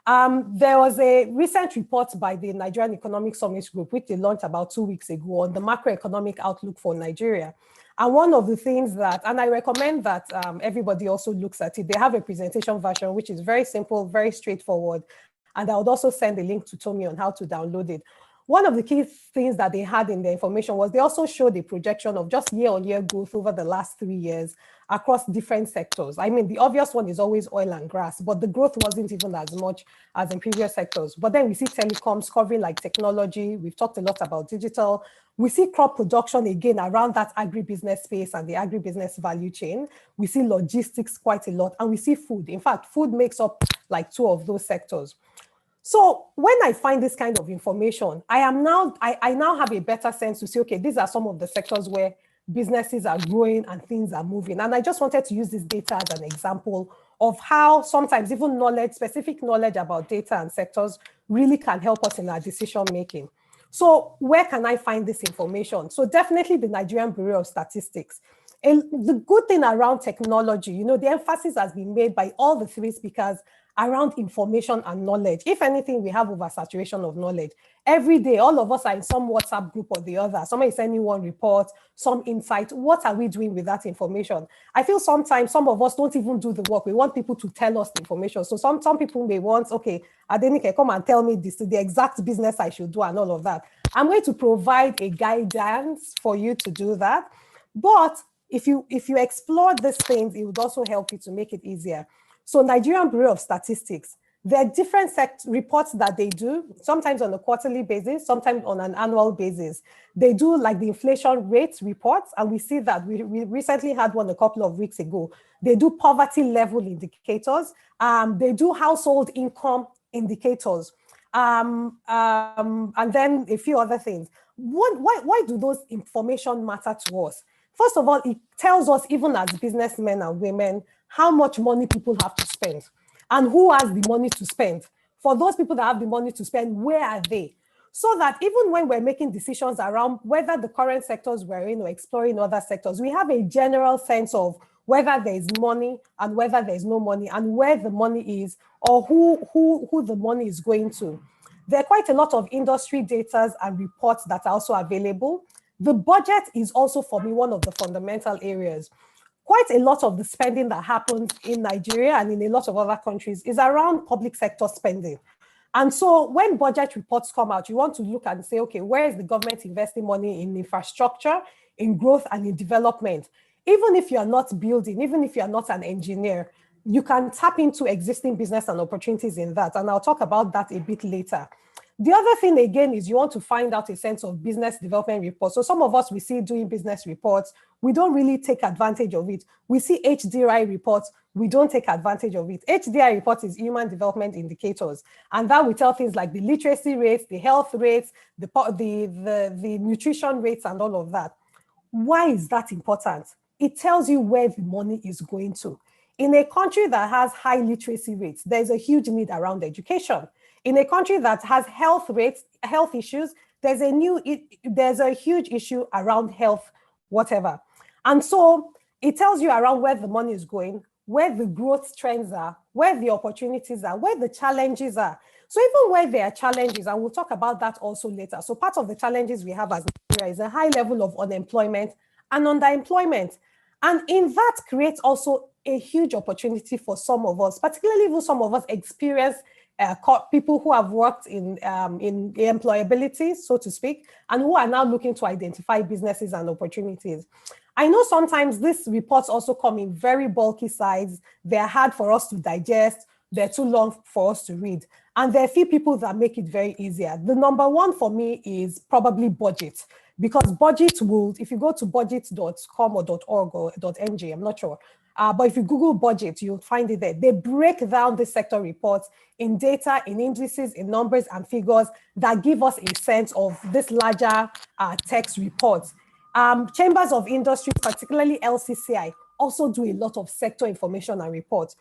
There was a recent report by the Nigerian Economic Summit Group, which they launched about 2 weeks ago, on the macroeconomic outlook for Nigeria. And one of the things that, and I recommend that everybody also looks at it, they have a presentation version, which is very simple, very straightforward. And I would also send a link to Tommy on how to download it. one of the key things that they had in the information was they also showed a projection of just year-on-year growth over the last 3 years across different sectors. I mean, the obvious one is always oil and gas, but the growth wasn't even as much as in previous sectors. But then we see telecoms covering like technology. We've talked a lot about digital. We see crop production again around that agribusiness space and the agribusiness value chain. We see logistics quite a lot, and we see food. In fact, food makes up like 2 of those sectors. So when I find this kind of information, I now have a better sense to say, okay, these are some of the sectors where businesses are growing and things are moving. And I just wanted to use this data as an example of how sometimes even knowledge, specific knowledge about data and sectors really can help us in our decision making. So where can I find this information? So definitely the Nigerian Bureau of Statistics. And the good thing around technology, you know, the emphasis has been made by all the 3 speakers around information and knowledge. If anything, we have oversaturation of knowledge. Every day, all of us are in some WhatsApp group or the other. Somebody is sending one report, some insight. What are we doing with that information? I feel sometimes some of us don't even do the work. We want people to tell us the information. So some people may want, okay, Adenike, come and tell me this, the exact business I should do and all of that. I'm going to provide a guidance for you to do that. But if you explore these things, it would also help you to make it easier. So Nigerian Bureau of Statistics, there are different reports that they do, sometimes on a quarterly basis, sometimes on an annual basis. They do like the inflation rate reports, and we see that we recently had one a couple of weeks ago. They do poverty level indicators. They do household income indicators, and then a few other things. Why do those information matter to us? First of all, it tells us, even as businessmen and women, how much money people have to spend and who has the money to spend. For those people that have the money to spend, where are they? So that even when we're making decisions around whether the current sectors we're in or exploring other sectors, we have a general sense of whether there is money and whether there's no money and where the money is or who the money is going to. There are quite a lot of industry data and reports that are also available. The budget is also, for me, one of the fundamental areas. Quite a lot of the spending that happens in Nigeria and in a lot of other countries is around public sector spending. And so when budget reports come out, you want to look and say, okay, where is the government investing money in infrastructure, in growth, and in development? Even if you're not building, even if you're not an engineer, you can tap into existing business and opportunities in that. And I'll talk about that a bit later. The other thing, again, is you want to find out a sense of business development reports. So some of us, we see doing business reports. We don't really take advantage of it. We see HDI reports. We don't take advantage of it. HDI reports is human development indicators. And that will tell things like the literacy rates, the health rates, the nutrition rates, and all of that. Why is that important? It tells you where the money is going to. In a country that has high literacy rates, there's a huge need around education. In a country that has health issues, there's a huge issue around health, whatever. And so it tells you around where the money is going, where the growth trends are, where the opportunities are, where the challenges are. So even where there are challenges, and we'll talk about that also later. So part of the challenges we have as Nigeria is a high level of unemployment and underemployment. And in that creates also a huge opportunity for some of us, particularly even some of us experienced people who have worked in employability, so to speak, and who are now looking to identify businesses and opportunities. I know sometimes these reports also come in very bulky size. They're hard for us to digest. They're too long for us to read. And there are a few people that make it very easier. The number one for me is probably budget, because budget will, if you go to budget.com or .org or .ng, I'm not sure, but if you Google budget, you'll find it there. They break down the sector reports in data, in indices, in numbers and figures that give us a sense of this larger text reports. Chambers of industry, particularly LCCI, also do a lot of sector information and reports.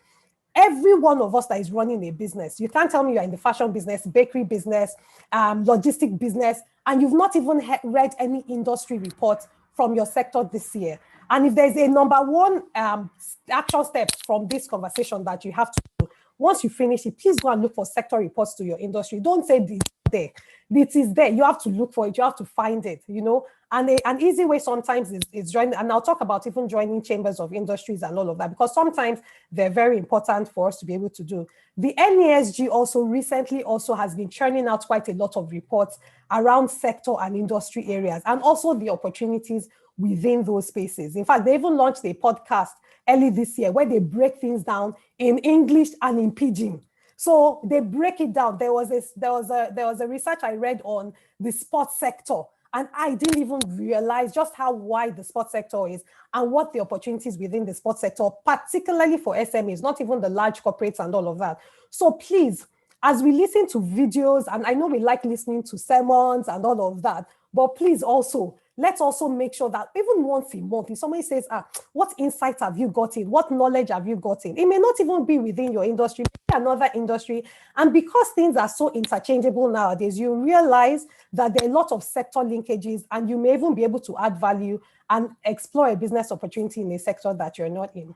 Every one of us that is running a business, you can't tell me you're in the fashion business, bakery business, logistic business, and you've not even read any industry report from your sector this year. And if there's a number one action step from this conversation that you have to do, once you finish it, please go and look for sector reports to your industry. Don't say this is there. It is there. You have to look for it. You have to find it, you know. And an easy way sometimes is joining, and I'll talk about even joining chambers of industries and all of that, because sometimes they're very important for us to be able to do. The NESG also recently has been churning out quite a lot of reports around sector and industry areas, and also the opportunities within those spaces. In fact, they even launched a podcast early this year where they break things down in English and in Pidgin. So they break it down. There was a research I read on the sports sector, and I didn't even realize just how wide the sports sector is and what the opportunities within the sports sector, particularly for SMEs, not even the large corporates and all of that. So please, as we listen to videos, and I know we like listening to sermons and all of that, but please also, let's also make sure that even once a month, if somebody says, what insights have you gotten? What knowledge have you gotten? It may not even be within your industry, maybe another industry. And because things are so interchangeable nowadays, you realize that there are a lot of sector linkages, and you may even be able to add value and explore a business opportunity in a sector that you're not in.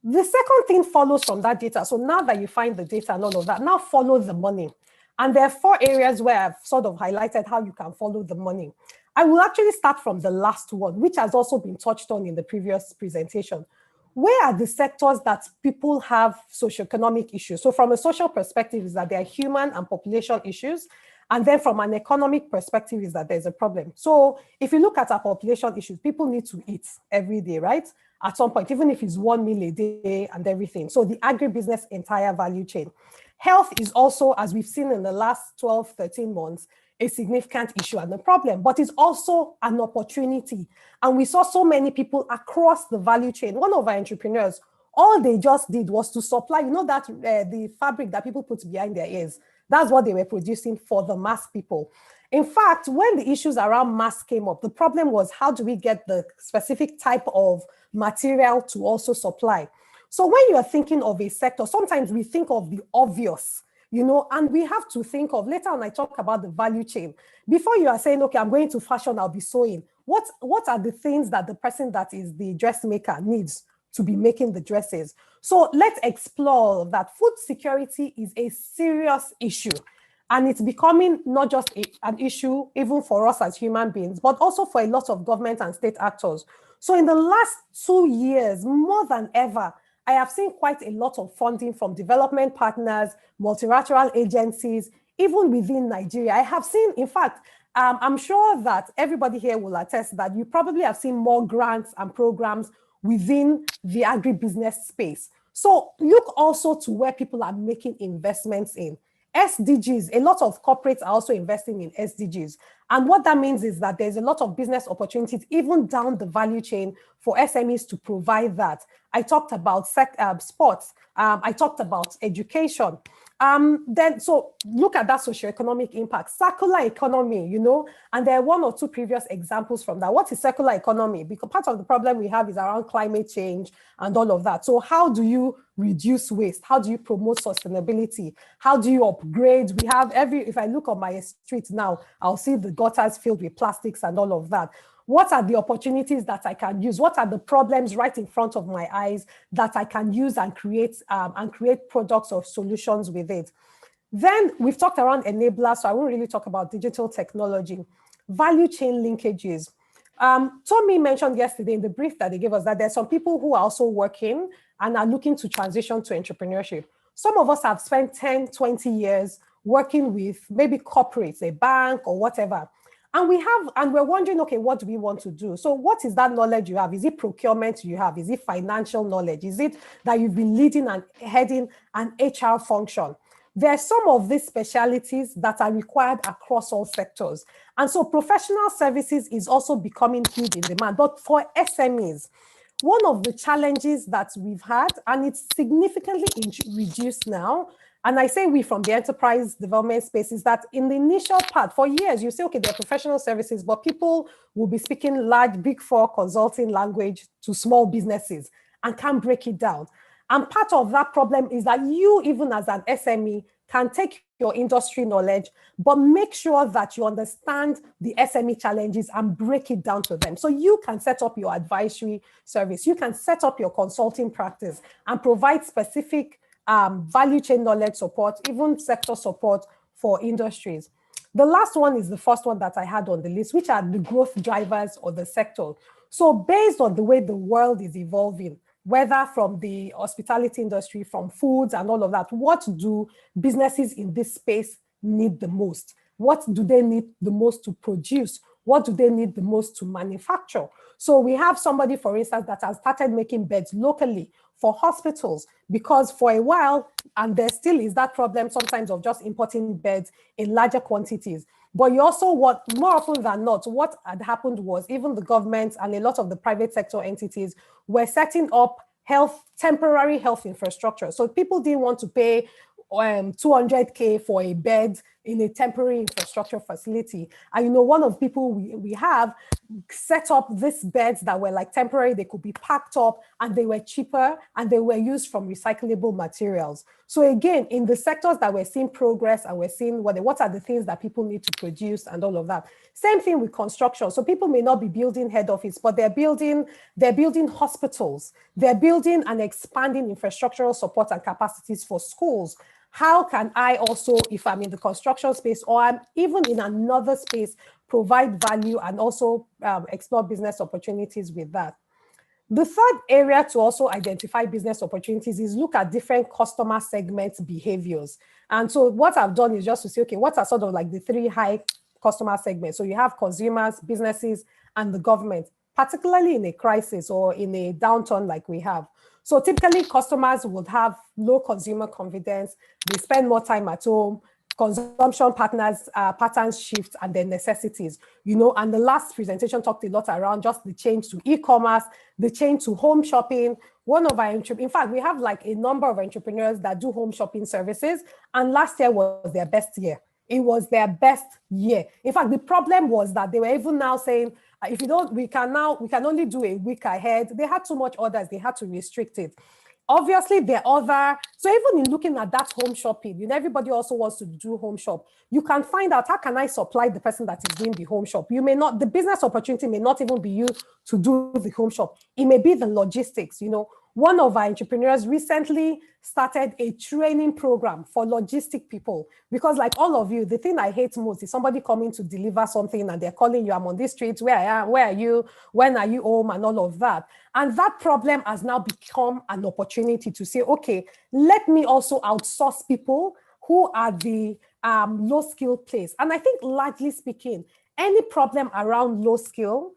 The second thing follows from that data. So now that you find the data and all of that, now follow the money. And there are 4 areas where I've sort of highlighted how you can follow the money. I will actually start from the last one, which has also been touched on in the previous presentation. Where are the sectors that people have socioeconomic issues? So from a social perspective is that there are human and population issues. And then from an economic perspective is that there's a problem. So if you look at our population issues, people need to eat every day, right? At some point, even if it's 1 meal a day and everything. So the agribusiness entire value chain. Health is also, as we've seen in the last 12, 13 months, a significant issue and a problem, but it's also an opportunity. And we saw so many people across the value chain. One of our entrepreneurs, all they just did was to supply, you know, that the fabric that people put behind their ears. That's what they were producing for the mask people. In fact, when the issues around masks came up, the problem was how do we get the specific type of material to also supply? So when you are thinking of a sector, sometimes we think of the obvious, you know, and we have to think of, later on I talk about the value chain. Before you are saying, okay, I'm going to fashion, I'll be sewing. What are the things that the person that is the dressmaker needs to be making the dresses? So let's explore that. Food security is a serious issue. And it's becoming not just an issue even for us as human beings, but also for a lot of government and state actors. So in the last 2 years, more than ever, I have seen quite a lot of funding from development partners, multilateral agencies, even within Nigeria. I have seen, in fact, I'm sure that everybody here will attest that you probably have seen more grants and programs within the agribusiness space. So look also to where people are making investments in. SDGs, a lot of corporates are also investing in SDGs. And what that means is that there's a lot of business opportunities even down the value chain for SMEs to provide that. I talked about sports. I talked about education. So look at that socioeconomic impact. Circular economy, you know, and there are 1 or 2 previous examples from that. What is circular economy? Because part of the problem we have is around climate change and all of that. So how do you reduce waste? How do you promote sustainability? How do you upgrade? We have if I look on my street now, I'll see the gutters filled with plastics and all of that. What are the opportunities that I can use? What are the problems right in front of my eyes that I can use and create products or solutions with it? Then we've talked around enablers, so I won't really talk about digital technology. Value chain linkages. Tommy mentioned yesterday in the brief that they gave us that there's some people who are also working and are looking to transition to entrepreneurship. Some of us have spent 10, 20 years working with maybe corporates, a bank or whatever. And we're wondering, okay, what do we want to do? So what is that knowledge you have? Is it procurement you have? Is it financial knowledge? Is it that you've been leading and heading an HR function? There are some of these specialities that are required across all sectors. And so professional services is also becoming huge in demand. But for SMEs, one of the challenges that we've had, and it's significantly reduced now, and I say we from the enterprise development space, is that in the initial part, for years, you say, okay, they're professional services, but people will be speaking large, big 4 consulting language to small businesses and can't break it down. And part of that problem is that you, even as an SME, can take your industry knowledge, but make sure that you understand the SME challenges and break it down to them. So you can set up your advisory service, you can set up your consulting practice and provide specific value chain knowledge support, even sector support for industries. The last one is the first one that I had on the list, which are the growth drivers of the sector. So based on the way the world is evolving, whether from the hospitality industry, from foods and all of that, what do businesses in this space need the most? What do they need the most to produce? What do they need the most to manufacture? So we have somebody, for instance, that has started making beds locally for hospitals, because for a while, and there still is that problem sometimes of just importing beds in larger quantities. But you also want, more often than not, what had happened was even the government and a lot of the private sector entities were setting up temporary health infrastructure. So people didn't want to pay 200K for a bed in a temporary infrastructure facility. And one of the people we have set up these beds that were like temporary, they could be packed up and they were cheaper and they were used from recyclable materials. So again, in the sectors that we're seeing progress and we're seeing what are the things that people need to produce and all of that. Same thing with construction. So people may not be building head office, but they're building hospitals. They're building and expanding infrastructural support and capacities for schools. How can I also, if I'm in the construction space or I'm even in another space, provide value and also explore business opportunities with that? The third area to also identify business opportunities is look at different customer segments behaviors. And so what I've done is just to say, okay, what are sort of like the three high customer segments? So you have consumers, businesses, and the government, particularly in a crisis or in a downturn like we have. So typically customers would have low consumer confidence, they spend more time at home, consumption patterns shift and their necessities, and the last presentation talked a lot around just the change to e-commerce, the change to home shopping. In fact, we have like a number of entrepreneurs that do home shopping services, and last year was their best year. It was their best year. In fact, the problem was that they were even now saying, if you don't, we can only do a week ahead. They had too much orders, they had to restrict it. Obviously, so even in looking at that home shopping, everybody also wants to do home shop. You can find out, how can I supply the person that is doing the home shop? The business opportunity may not even be you to do the home shop. It may be the logistics, One of our entrepreneurs recently started a training program for logistic people, because like all of you, the thing I hate most is somebody coming to deliver something and they're calling you, I'm on this street, where I am, where are you, when are you home, and all of that. And that problem has now become an opportunity to say, okay, let me also outsource people who are the low-skilled place. And I think largely speaking, any problem around low skill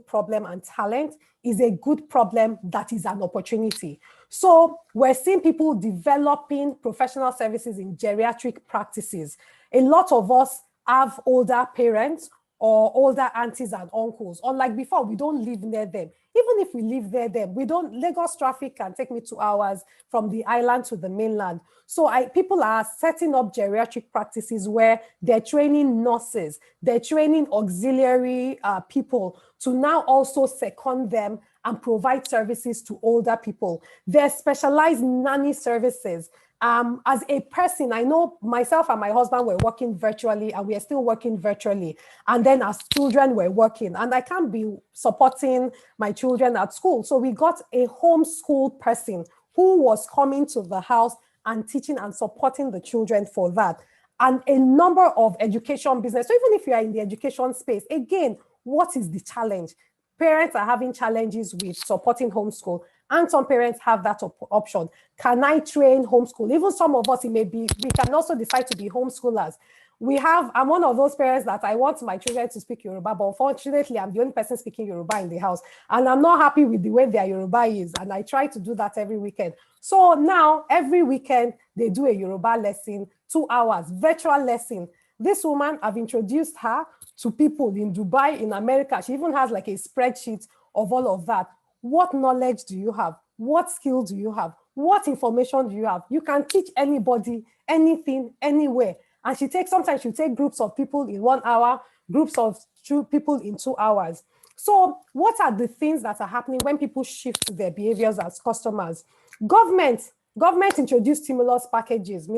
problem and talent is a good problem that is an opportunity. So we're seeing people developing professional services in geriatric practices. A lot of us have older parents or older aunties and uncles. Unlike before, we don't live near them. Even if we live near them, Lagos traffic can take me 2 hours from the island to the mainland. So people are setting up geriatric practices where they're training nurses, they're training auxiliary people to now also second them and provide services to older people. There's specialized nanny services. As a person, I know myself and my husband were working virtually, and we are still working virtually. And then as children were working, and I can't be supporting my children at school. So we got a homeschool person who was coming to the house and teaching and supporting the children for that. And a number of education business. So even if you are in the education space, again, what is the challenge? Parents are having challenges with supporting homeschool, and some parents have that option. Can I train homeschool? Even some of us, we can also decide to be homeschoolers. I'm one of those parents that I want my children to speak Yoruba, but unfortunately, I'm the only person speaking Yoruba in the house, and I'm not happy with the way their Yoruba is, and I try to do that every weekend. So now, every weekend, they do a Yoruba lesson, 2 hours, virtual lesson. This woman, I've introduced her to people in Dubai, in America. She even has like a spreadsheet of all of that. What knowledge do you have? What skill do you have? What information do you have? You can teach anybody, anything, anywhere. And sometimes she'll take groups of people in 1 hour, groups of 2 people in 2 hours. So what are the things that are happening when people shift their behaviors as customers? Government introduced stimulus packages.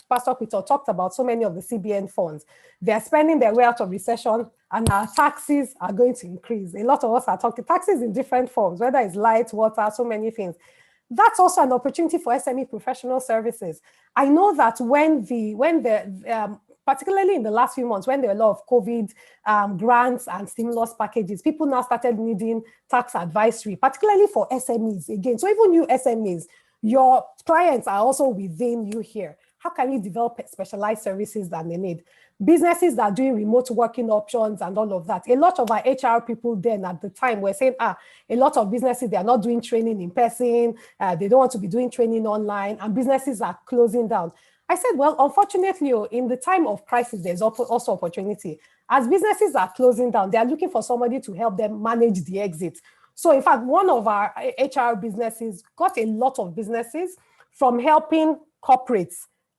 Pastor Peter talked about so many of the CBN funds. They're spending their way out of recession, and our taxes are going to increase. A lot of us are talking taxes in different forms, whether it's light, water, so many things. That's also an opportunity for SME professional services. I know that when the particularly in the last few months when there were a lot of COVID grants and stimulus packages, people now started needing tax advisory, particularly for SMEs again. So even you SMEs, your clients are also within you here. How can you develop specialized services that they need? Businesses that are doing remote working options and all of that. A lot of our HR people then at the time were saying, a lot of businesses, they are not doing training in person. They don't want to be doing training online, and businesses are closing down. I said, well, unfortunately, in the time of crisis, there's also opportunity. As businesses are closing down, they are looking for somebody to help them manage the exit. So in fact, one of our HR businesses got a lot of businesses from helping corporates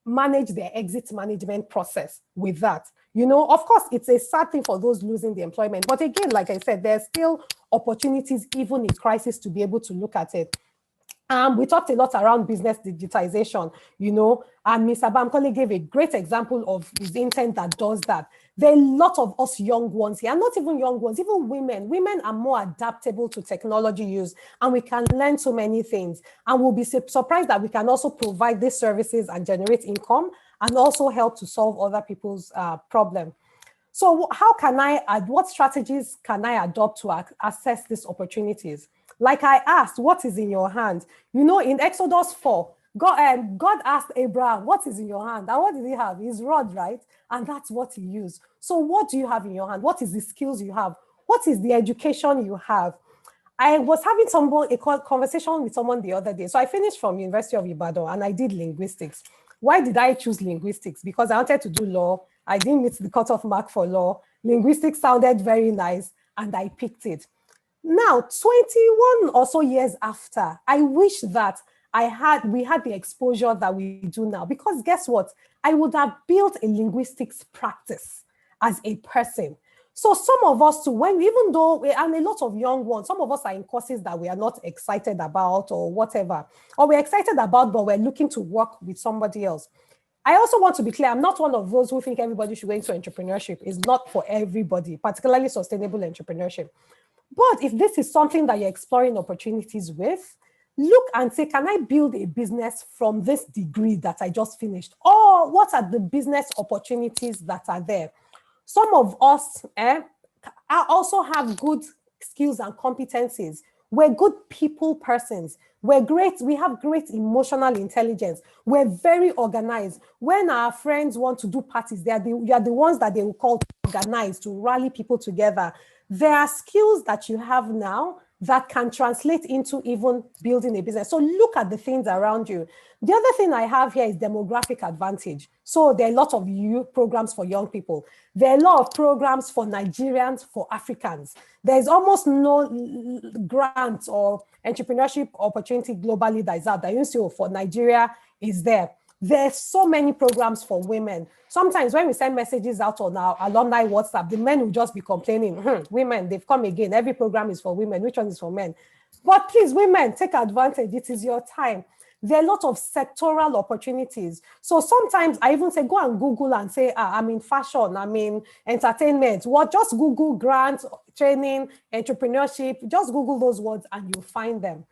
manage their exit management process with that. You know, of course, it's a sad thing for those losing the employment. But again, like I said, there's still opportunities even in crisis to be able to look at it. We talked a lot around business digitization, you know, and Mr. Bamkole gave a great example of his intent that does that. There are a lot of us young ones here, and not even young ones, even women. Women are more adaptable to technology use, and we can learn so many things. And we'll be surprised that we can also provide these services and generate income and also help to solve other people's problem. So how can what strategies can I adopt to assess these opportunities? Like I asked, what is in your hand? You know, in Exodus 4, God asked Abraham, what is in your hand? And what did he have? His rod, right? And that's what he used. So what do you have in your hand? What is the skills you have? What is the education you have? I was having a conversation with someone the other day. So I finished from University of Ibadan and I did linguistics. Why did I choose linguistics? Because I wanted to do law. I didn't meet the cutoff mark for law. Linguistics sounded very nice and I picked it. Now, 21 or so years after, I wish that we had the exposure that we do now, because guess what? I would have built a linguistics practice as a person. So some of us too, even though, and a lot of young ones, some of us are in courses that we are not excited about or whatever, or we're excited about, but we're looking to work with somebody else. I also want to be clear, I'm not one of those who think everybody should go into entrepreneurship. It's not for everybody, particularly sustainable entrepreneurship. But if this is something that you're exploring opportunities with, look and say, can I build a business from this degree that I just finished? Or what are the business opportunities that are there? Some of us also have good skills and competencies. We're good people persons. We're great. We have great emotional intelligence. We're very organized. When our friends want to do parties, you are the ones that they will call to organize, to rally people together. There are skills that you have now that can translate into even building a business. So look at the things around you. The other thing I have here is demographic advantage. So there are a lot of youth programs for young people. There are a lot of programs for Nigerians, for Africans. There's almost no grants or entrepreneurship opportunity globally that is out there. For Nigeria is there. There's so many programs for women. Sometimes when we send messages out on our alumni WhatsApp, the men will just be complaining, women, they've come again. Every program is for women. Which one is for men? But please, women, take advantage. It is your time. There are a lot of sectoral opportunities. So sometimes I even say, go and Google and say, I'm in fashion, I'm in entertainment. Just Google grants, training, entrepreneurship. Just Google those words and you'll find them.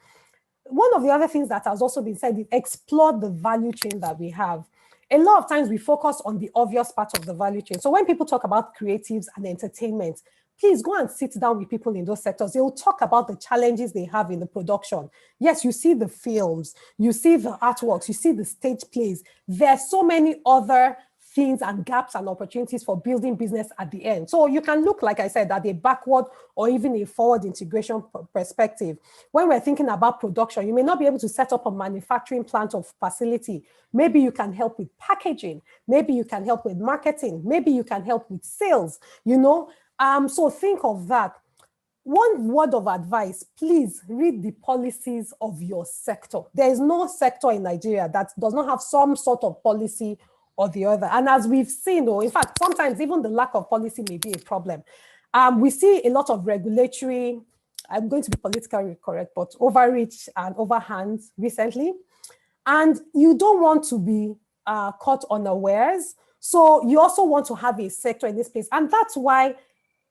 One of the other things that has also been said is explore the value chain that we have. A lot of times we focus on the obvious part of the value chain. So when people talk about creatives and entertainment, please go and sit down with people in those sectors. They will talk about the challenges they have in the production. Yes, you see the films, you see the artworks, you see the stage plays. There are so many other things and gaps and opportunities for building business at the end. So you can look, like I said, at a backward or even a forward integration perspective. When we're thinking about production, you may not be able to set up a manufacturing plant or facility. Maybe you can help with packaging. Maybe you can help with marketing. Maybe you can help with sales, you know? So think of that. One word of advice, please read the policies of your sector. There is no sector in Nigeria that does not have some sort of policy or the other. And as we've seen, in fact, sometimes even the lack of policy may be a problem. We see a lot of regulatory, I'm going to be politically correct, but overreach and overhand recently. And you don't want to be caught unawares. So you also want to have a sector in this place. And that's why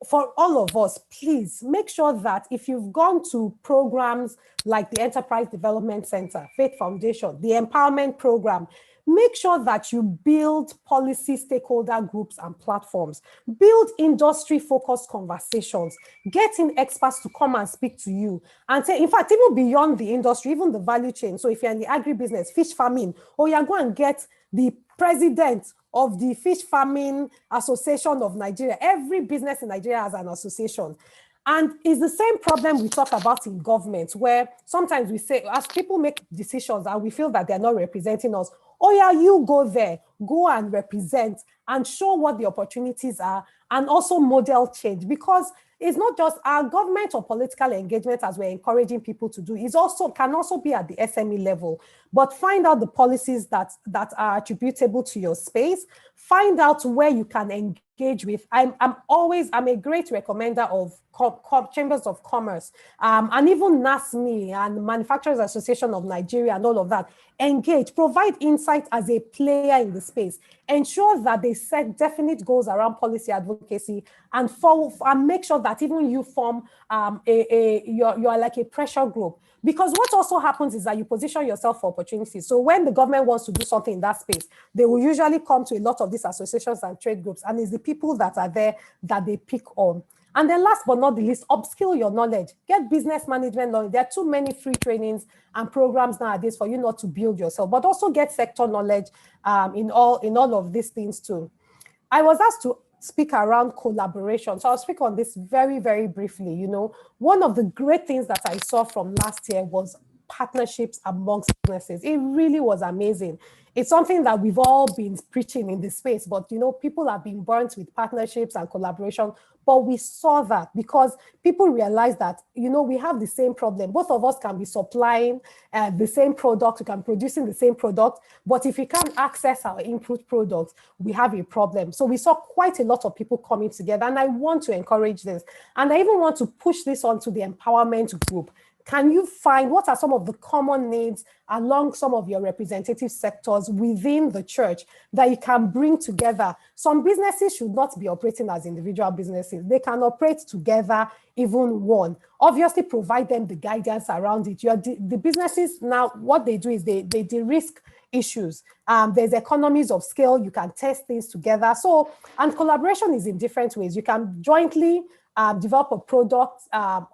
for all of us, please make sure that if you've gone to programs like the Enterprise Development Center, Faith Foundation, the Empowerment Program, make sure that you build policy stakeholder groups and platforms, build industry-focused conversations, get in experts to come and speak to you, and say, in fact, even beyond the industry, even the value chain. So if you're in the agribusiness, fish farming, or you're going to get the president of the Fish Farming Association of Nigeria. Every business in Nigeria has an association. And it's the same problem we talk about in government, where sometimes we say, as people make decisions and we feel that they're not representing us, oh yeah, you go there, go and represent and show what the opportunities are, and also model change, because it's not just our government or political engagement, as we're encouraging people to do, is also can also be at the SME level. But find out the policies that are attributable to your space. Find out where you can engage with. I'm a great recommender of chambers of commerce, and even Msme and Manufacturers Association of Nigeria and all of that. Engage, provide insight as a player in the space. Ensure that they set definite goals around policy advocacy, and make sure that even you form you're like a pressure group. Because what also happens is that you position yourself for opportunities. So when the government wants to do something in that space, they will usually come to a lot of these associations and trade groups, and it's the people that are there that they pick on. And then last but not the least, upskill your knowledge. Get business management knowledge. There are too many free trainings and programs nowadays for you not to build yourself, but also get sector knowledge in all of these things too. I was asked to speak around collaboration. So I'll speak on this very, very briefly. You know, one of the great things that I saw from last year was partnerships amongst businesses. It really was amazing. It's something that we've all been preaching in this space, but you know, people have been burnt with partnerships and collaboration. But we saw that because people realized that, you know, we have the same problem. Both of us can be supplying the same product, we can be producing the same product, but if we can't access our input products, we have a problem. So we saw quite a lot of people coming together, and I want to encourage this. And I even want to push this onto the empowerment group. Can you find what are some of the common needs along some of your representative sectors within the church that you can bring together? Some businesses should not be operating as individual businesses. They can operate together, even one. Obviously, provide them the guidance around it. The businesses now, what they do is they de-risk issues. There's economies of scale. You can test things together. So, and collaboration is in different ways. You can jointly develop a product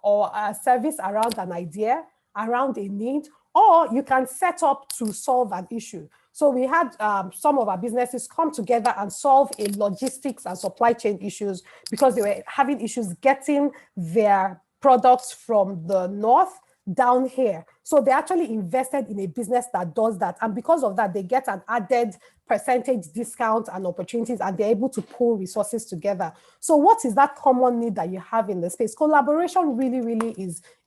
or a service around an idea, around a need, or you can set up to solve an issue. So we had some of our businesses come together and solve a logistics and supply chain issues because they were having issues getting their products from the north down here. So they actually invested in a business that does that. And because of that, they get an added percentage discount and opportunities, and they're able to pull resources together. So what is that common need that you have in the space? Collaboration really, really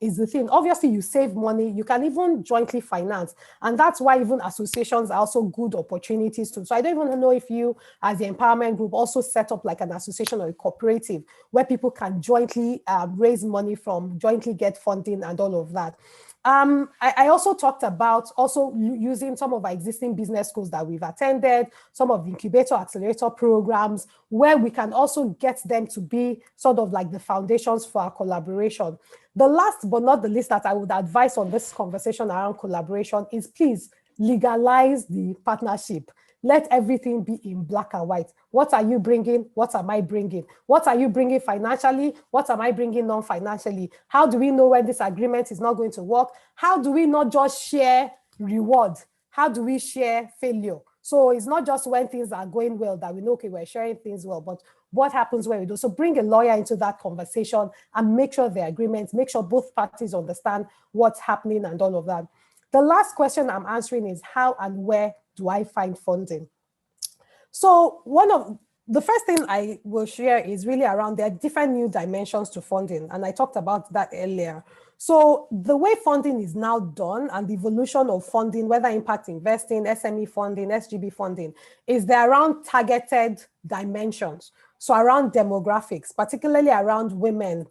is the thing. Obviously, you save money. You can even jointly finance. And that's why even associations are also good opportunities too. So I don't even know if you, as the empowerment group, also set up like an association or a cooperative where people can jointly raise money from, jointly get funding and all of that. I also talked about also using some of our existing business schools that we've attended, some of the incubator accelerator programs, where we can also get them to be sort of like the foundations for our collaboration. The last but not the least that I would advise on this conversation around collaboration is please legalize the partnership. Let everything be in black and white. What are you bringing? What am I bringing? What are you bringing financially? What am I bringing non-financially? How do we know when this agreement is not going to work? How do we not just share reward? How do we share failure? So it's not just when things are going well that we know, okay, we're sharing things well, but what happens when we do? So bring a lawyer into that conversation and make sure the agreements, make sure both parties understand what's happening and all of that. The last question I'm answering is how and where do I find funding? So one of the first thing I will share is really around there are different new dimensions to funding. And I talked about that earlier. So the way funding is now done and the evolution of funding, whether impact investing, SME funding, SGB funding, is there around targeted dimensions. So around demographics, particularly around women,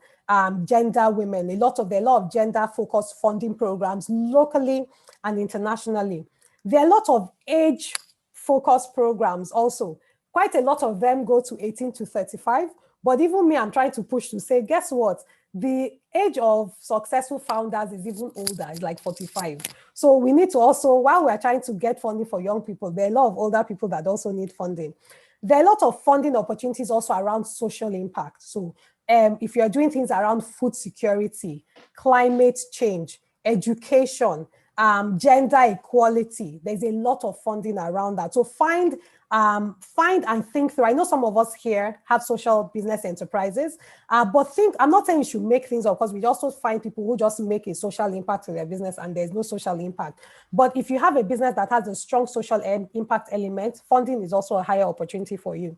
gender women, a lot of gender-focused funding programs locally and internationally. There are a lot of age-focused programs also. Quite a lot of them go to 18 to 35, but even me, I'm trying to push to say, guess what? the age of successful founders is even older, it's like 45. So we need to also, while we're trying to get funding for young people, there are a lot of older people that also need funding. There are a lot of funding opportunities also around social impact. So if you're doing things around food security, climate change, education, gender equality, there's a lot of funding around that. So find and think through. I know some of us here have social business enterprises, but I'm not saying you should make things up, because we also find people who just make a social impact to their business and there's no social impact. But if you have a business that has a strong social impact element, funding is also a higher opportunity for you.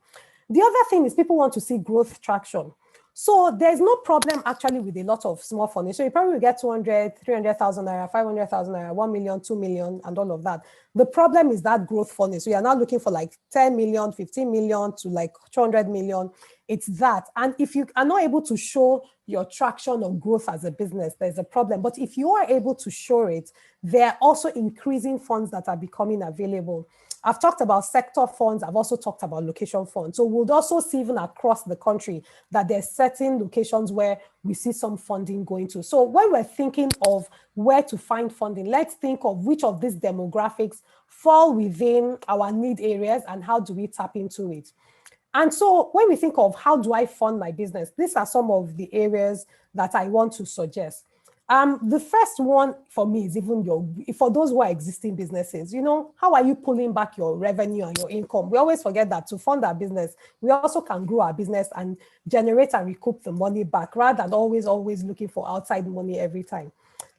The other thing is people want to see growth traction. So there's no problem actually with a lot of small funding. So you probably will get 200, 300,000 naira, 500,000 naira, 1 million, 2 million, and all of that. The problem is that growth funding. So you're now looking for like 10 million, 15 million to like 200 million. It's that. And if you are not able to show your traction or growth as a business, there's a problem. But if you are able to show it, there are also increasing funds that are becoming available. I've talked about sector funds. I've also talked about location funds. So we'll also see even across the country that there's certain locations where we see some funding going to. So when we're thinking of where to find funding, let's think of which of these demographics fall within our need areas and how do we tap into it. And so when we think of how do I fund my business, these are some of the areas that I want to suggest. The first one for me is even for those who are existing businesses, how are you pulling back your revenue and your income? We always forget that to fund our business, we also can grow our business and generate and recoup the money back rather than always looking for outside money every time.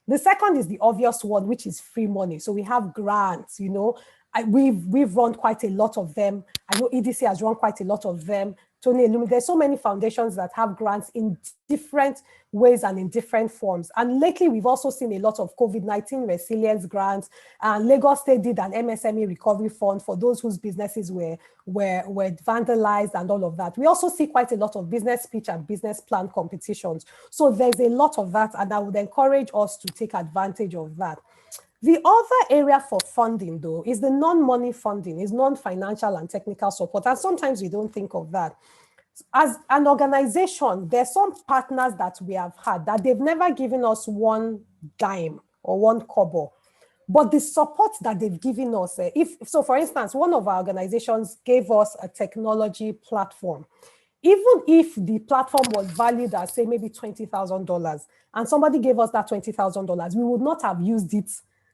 The second is the obvious one, which is free money. So we have grants, we've run quite a lot of them. I know EDC has run quite a lot of them. Tony Elumi, there's so many foundations that have grants in different ways and in different forms. And lately, we've also seen a lot of COVID-19 resilience grants. Lagos State did an MSME recovery fund for those whose businesses were vandalized and all of that. We also see quite a lot of business speech and business plan competitions. So there's a lot of that, and I would encourage us to take advantage of that. The other area for funding, though, is the non-money funding, is non-financial and technical support. And sometimes we don't think of that. As an organization, there's some partners that we have had that they've never given us one dime or one kobo. But the support that they've given us, so for instance, one of our organizations gave us a technology platform. Even if the platform was valued at, say, maybe $20,000, and somebody gave us that $20,000, we would not have used it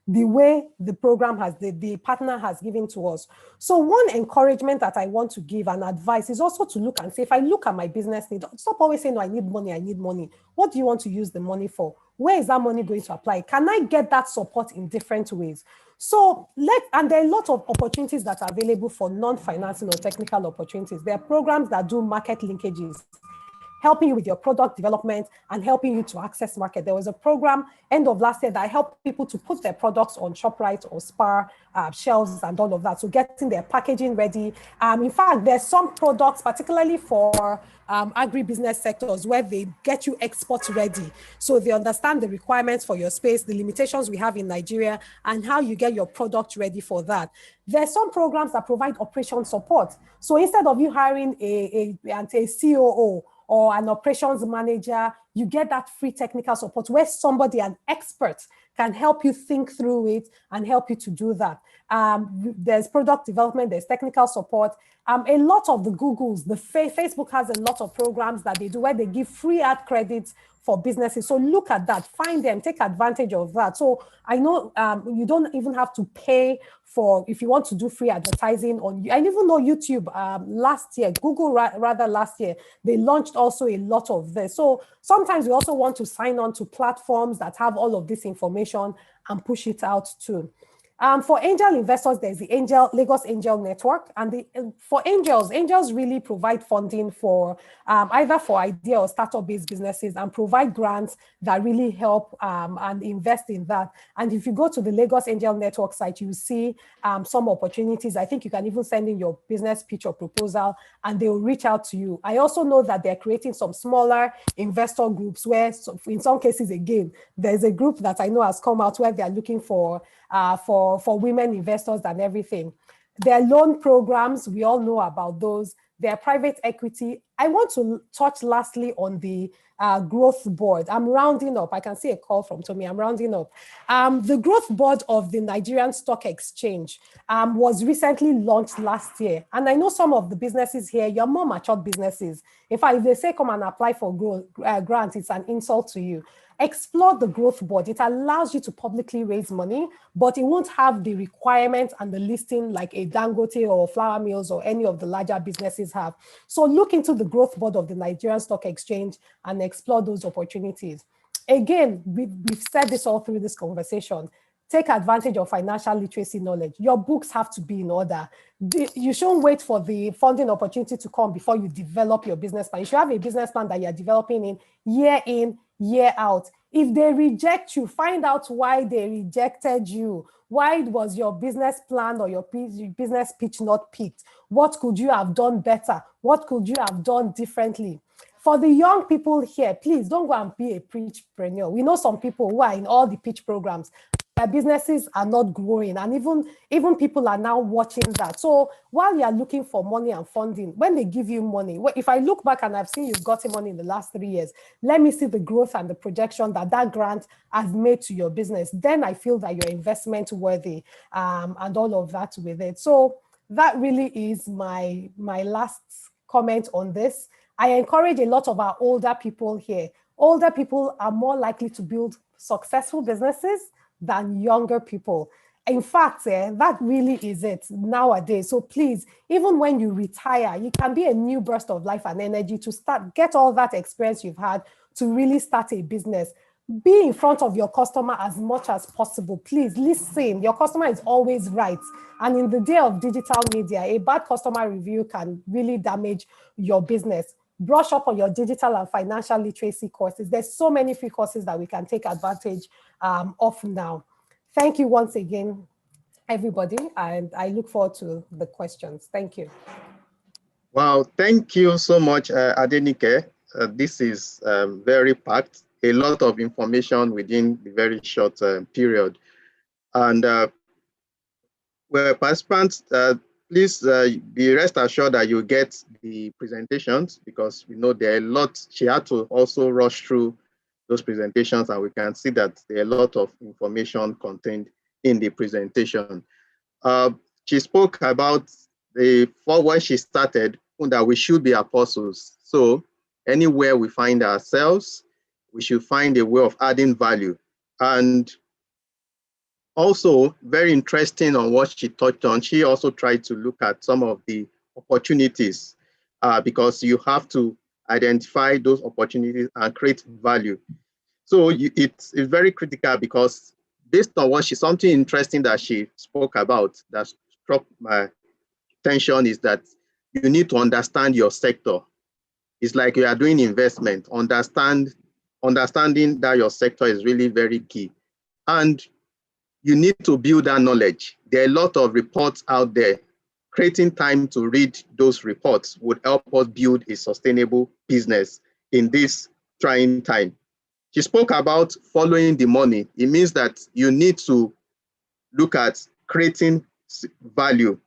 the way the program has, the partner has given to us. So one encouragement that I want to give and advice is also to look and say, if I look at my business need, stop always saying, no, I need money, I need money. What do you want to use the money for? Where is that money going to apply? Can I get that support in different ways? So and there are a lot of opportunities that are available for non-financing or technical opportunities. There are programs that do market linkages, helping you with your product development and helping you to access market. There was a program end of last year that helped people to put their products on ShopRite or Spar shelves and all of that. So getting their packaging ready. In fact, there's some products, particularly for agribusiness sectors, where they get you export ready. So they understand the requirements for your space, the limitations we have in Nigeria, and how you get your product ready for that. There's some programs that provide operation support. So instead of you hiring a COO, or an operations manager, you get that free technical support where somebody, an expert, can help you think through it and help you to do that. There's product development, there's technical support. A lot of the Googles, Facebook has a lot of programs that they do where they give free ad credits for businesses. So look at that, find them, take advantage of that. So I know you don't even have to pay for, if you want to do free advertising on, I even know YouTube last year, Google rather last year, they launched also a lot of this. So sometimes we also want to sign on to platforms that have all of this information and push it out too. For angel investors, there's the Lagos Angel Network. And for angels really provide funding for either for idea or startup-based businesses and provide grants that really help and invest in that. And if you go to the Lagos Angel Network site, you see some opportunities. I think you can even send in your business pitch or proposal and they will reach out to you. I also know that they're creating some smaller investor groups where, in some cases, again, there's a group that I know has come out where they're looking for women investors and everything. There are loan programs, we all know about those. There are private equity. I want to touch lastly on the growth board. I'm rounding up. I can see a call from Tommy. I'm rounding up. The growth board of the Nigerian Stock Exchange was recently launched last year. And I know some of the businesses here, you're more matured businesses. In fact, if they say come and apply for grant, it's an insult to you. Explore the growth board. It allows you to publicly raise money, but it won't have the requirements and the listing like a Dangote or Flour Mills or any of the larger businesses have. So look into the growth board of the Nigerian Stock Exchange and explore those opportunities. Again, we've said this all through this conversation. Take advantage of financial literacy knowledge. Your books have to be in order. You shouldn't wait for the funding opportunity to come before you develop your business plan. You should have a business plan that you're developing in, year out. If they reject you, find out why they rejected you. Why was your business plan or your business pitch not picked? What could you have done better? What could you have done differently? For the young people here, please don't go and be a pitchpreneur. We know some people who are in all the pitch programs. Their businesses are not growing, and even people are now watching that. So while you are looking for money and funding, when they give you money, if I look back and I've seen you've gotten money in the last 3 years, let me see the growth and the projection that grant has made to your business. Then I feel that you're investment worthy, and all of that with it. So that really is my last comment on this. I encourage a lot of our older people here. Older people are more likely to build successful businesses than younger people. In fact, that really is it nowadays. So please, even when you retire, you can be a new burst of life and energy to get all that experience you've had to really start a business. Be in front of your customer as much as possible. Please listen. Your customer is always right. And in the day of digital media, a bad customer review can really damage your business. Brush up on your digital and financial literacy courses. There's so many free courses that we can take advantage of now. Thank you once again, everybody, and I look forward to the questions. Thank you. Wow, thank you so much, Adenike. This is very packed, a lot of information within the very short period. And well, participants, please be rest assured that you get the presentations, because we know there are a lot. She had to also rush through those presentations, and we can see that there are a lot of information contained in the presentation. She spoke about when she started, that we should be apostles. So anywhere we find ourselves, we should find a way of adding value. And also, very interesting on what she touched on, she also tried to look at some of the opportunities, because you have to identify those opportunities and create value. So it's very critical, because based on something interesting that she spoke about that struck my attention is that you need to understand your sector. It's like you are doing investment, understanding that your sector is really very key. And you need to build that knowledge. There are a lot of reports out there. Creating time to read those reports would help us build a sustainable business in this trying time. She spoke about following the money. It means that you need to look at creating value.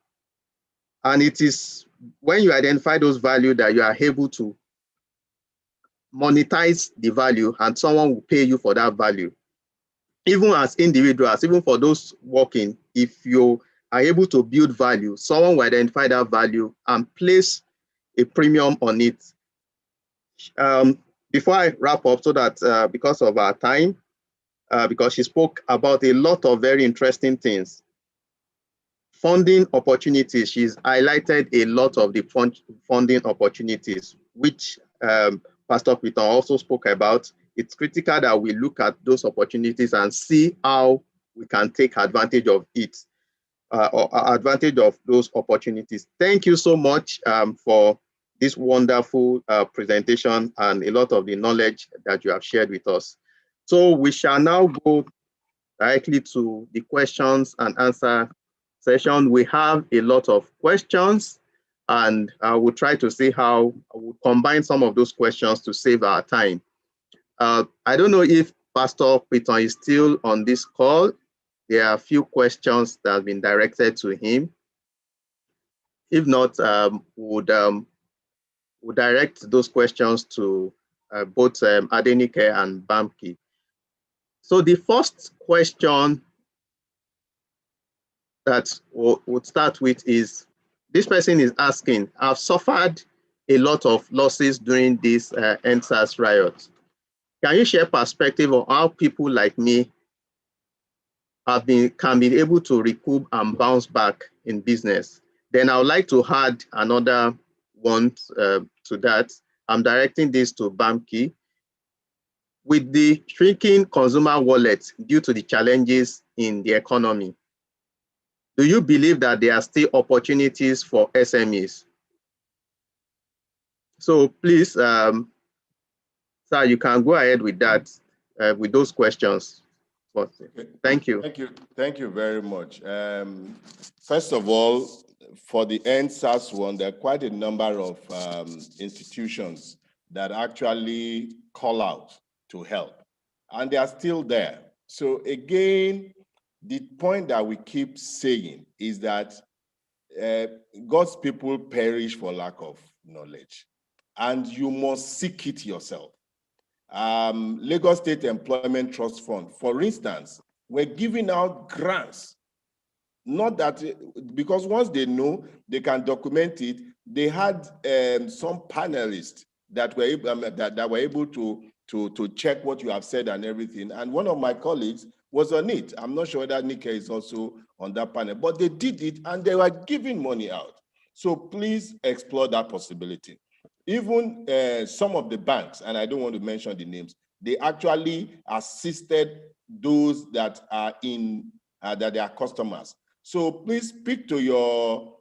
And it is when you identify those values that you are able to monetize the value, and someone will pay you for that value. Even as individuals, even for those working, if you are able to build value, someone will identify that value and place a premium on it. Before I wrap up, so that because of our time, because she spoke about a lot of very interesting things. Funding opportunities, she's highlighted a lot of the funding opportunities, which Pastor Peter also spoke about. It's critical that we look at those opportunities and see how we can take advantage of it, or advantage of those opportunities. Thank you so much for this wonderful presentation and a lot of the knowledge that you have shared with us. So we shall now go directly to the questions and answer session. We have a lot of questions, and I will try to see how I will combine some of those questions to save our time. I don't know if Pastor Peter is still on this call. There are a few questions that have been directed to him. If not, we'll we'll direct those questions to both Adenike and Bamki. So the first question that we'll start with is, this person is asking, I've suffered a lot of losses during this EndSARS riot. Can you share perspective on how people like me can be able to recoup and bounce back in business? Then I would like to add another one to that. I'm directing this to Bamki. With the shrinking consumer wallet due to the challenges in the economy, do you believe that there are still opportunities for SMEs? So please, sir, you can go ahead with that, with those questions. Thank you. Thank you very much. First of all, for the EndSARS one, there are quite a number of institutions that actually call out to help, and they are still there. So again, the point that we keep saying is that God's people perish for lack of knowledge, and you must seek it yourself. Lagos State Employment Trust Fund, for instance, we're giving out grants. Not that, because once they know, they can document it. They had some panelists that were able to check what you have said and everything. And one of my colleagues was on it. I'm not sure that Nika is also on that panel, but they did it and they were giving money out. So please explore that possibility. Even some of the banks, and I don't want to mention the names, they actually assisted those that are in, that they are customers. So please speak to your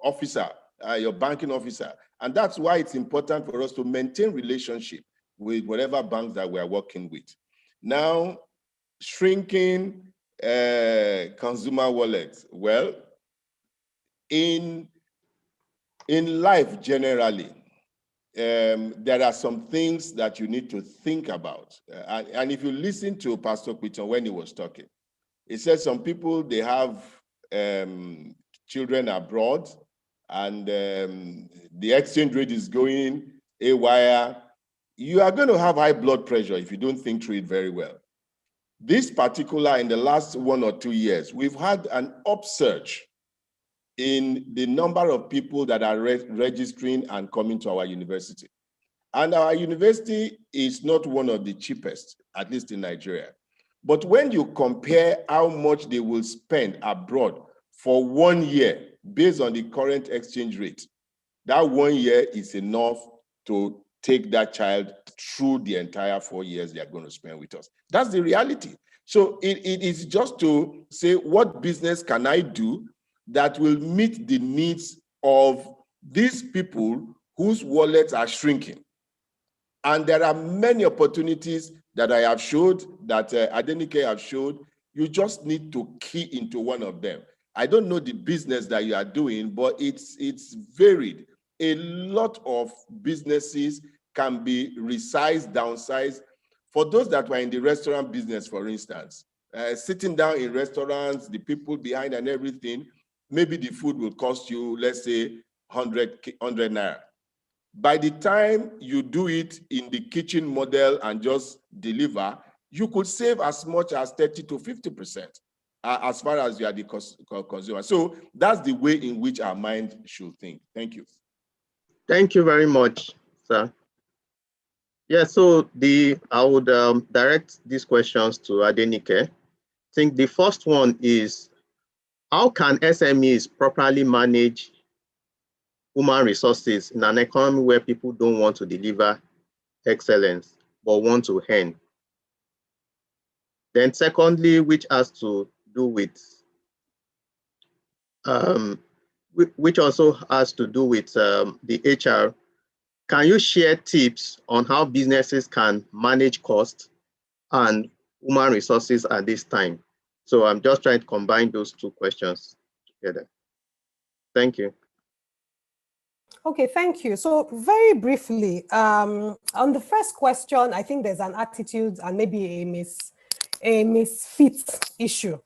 officer, your banking officer. And that's why it's important for us to maintain relationship with whatever banks that we're working with. Now, shrinking consumer wallets. Well, in life generally, there are some things that you need to think about. And if you listen to Pastor Quiton when he was talking, he said some people, they have children abroad and the exchange rate is going haywire. You are going to have high blood pressure if you don't think through it very well. This particular, in the last 1 or 2 years, we've had an upsurge in the number of people that are registering and coming to our university. And our university is not one of the cheapest, at least in Nigeria. But when you compare how much they will spend abroad for 1 year, based on the current exchange rate, that 1 year is enough to take that child through the entire 4 years they are going to spend with us. That's the reality. So it is just to say, what business can I do that will meet the needs of these people whose wallets are shrinking? And there are many opportunities that I have showed, that Adenike have showed. You just need to key into one of them. I don't know the business that you are doing, but it's varied. A lot of businesses can be resized, downsized. For those that were in the restaurant business, for instance, sitting down in restaurants, the people behind and everything, maybe the food will cost you, let's say, 100 Naira. By the time you do it in the kitchen model and just deliver, you could save as much as 30 to 50% as far as you are the consumer. So that's the way in which our mind should think. Thank you. Thank you very much, sir. Yeah, so I would direct these questions to Adenike. I think the first one is, how can SMEs properly manage human resources in an economy where people don't want to deliver excellence, but want to earn? Then secondly, which has to do with, which also has to do with the HR, can you share tips on how businesses can manage costs and human resources at this time? So I'm just trying to combine those two questions together. Thank you. Okay, thank you. So very briefly, on the first question, I think there's an attitude and maybe a misfit issue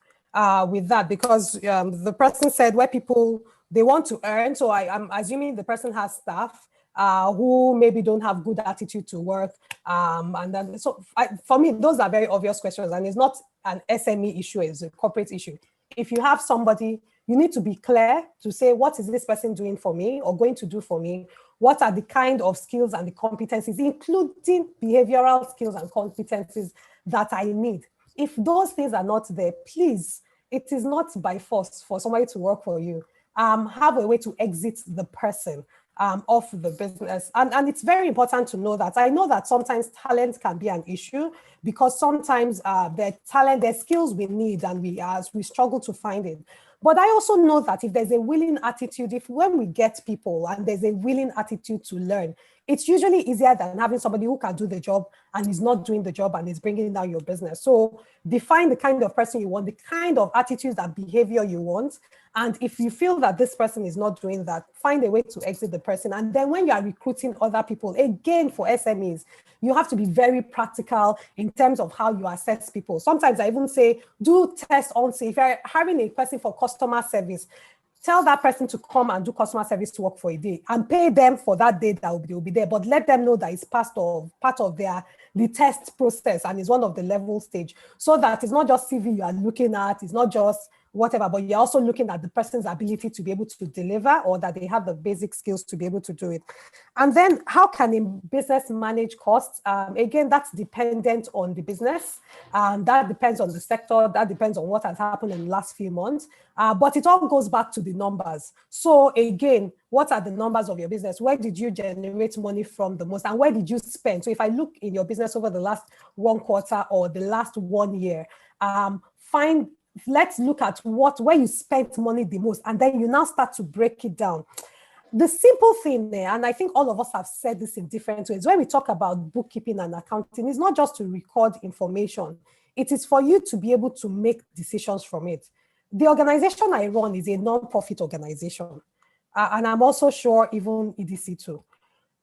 with that, because the person said where people they want to earn. So I'm assuming the person has staff who maybe don't have good attitude to work. And then, so for me, those are very obvious questions, and it's not an SME issue, it's a corporate issue. If you have somebody, you need to be clear to say, what is this person doing for me or going to do for me? What are the kind of skills and the competencies, including behavioral skills and competencies that I need? If those things are not there, please, it is not by force for somebody to work for you. Have a way to exit the person of the business. And it's very important to know that. I know that sometimes talent can be an issue because sometimes their skills we need and we struggle to find it. But I also know that if there's a willing attitude, when we get people and there's a willing attitude to learn, it's usually easier than having somebody who can do the job and is not doing the job and is bringing down your business. So define the kind of person you want, the kind of attitudes and behavior you want. And if you feel that this person is not doing that, find a way to exit the person. And then when you are recruiting other people, again, for SMEs, you have to be very practical in terms of how you assess people. Sometimes I even say, do test on, say, if you're hiring a person for customer service, tell that person to come and do customer service to work for a day and pay them for that day that they'll be there, but let them know that it's part of the test process and is one of the level stage, so that it's not just CV you are looking at, it's not just whatever, but you're also looking at the person's ability to be able to deliver, or that they have the basic skills to be able to do it. And then how can a business manage costs? Again, that's dependent on the business. That depends on the sector. That depends on what has happened in the last few months. But it all goes back to the numbers. So again, what are the numbers of your business? Where did you generate money from the most? And where did you spend? So if I look in your business over the last 1 quarter or the last 1 year, let's look at where you spent money the most, and then you now start to break it down. The simple thing there, and I think all of us have said this in different ways, when we talk about bookkeeping and accounting, it's not just to record information. It is for you to be able to make decisions from it. The organization I run is a non-profit organization, and I'm also sure even EDC too.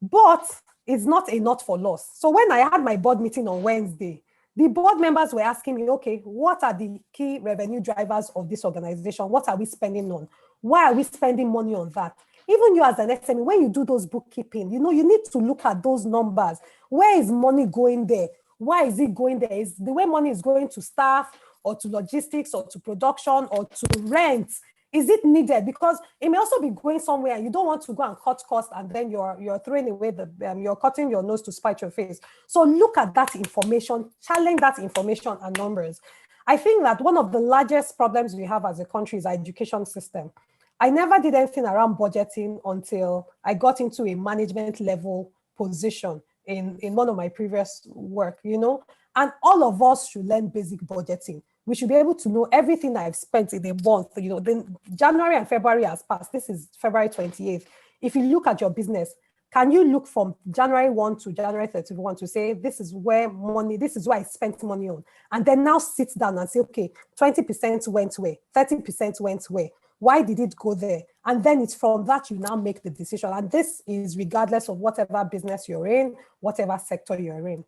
But it's not a not for loss. So when I had my board meeting on Wednesday, the board members were asking me, okay, what are the key revenue drivers of this organization? What are we spending on? Why are we spending money on that? Even you as an SME, when you do those bookkeeping, you need to look at those numbers. Where is money going there? Why is it going there? Is the way money is going to staff or to logistics or to production or to rent? Is it needed? Because it may also be going somewhere and you don't want to go and cut costs, and then you're throwing away you're cutting your nose to spite your face. So look at that information, challenge that information and numbers. I think that one of the largest problems we have as a country is our education system. I never did anything around budgeting until I got into a management level position in one of my previous work, and all of us should learn basic budgeting. We should be able to know everything I've spent in a month. Then January and February has passed. This is February 28th. If you look at your business, can you look from January 1 to January 31 to say, this is where I spent money on? And then now sit down and say, okay, 20% went where, 30% went where? Why did it go there? And then it's from that you now make the decision. And this is regardless of whatever business you're in, whatever sector you're in.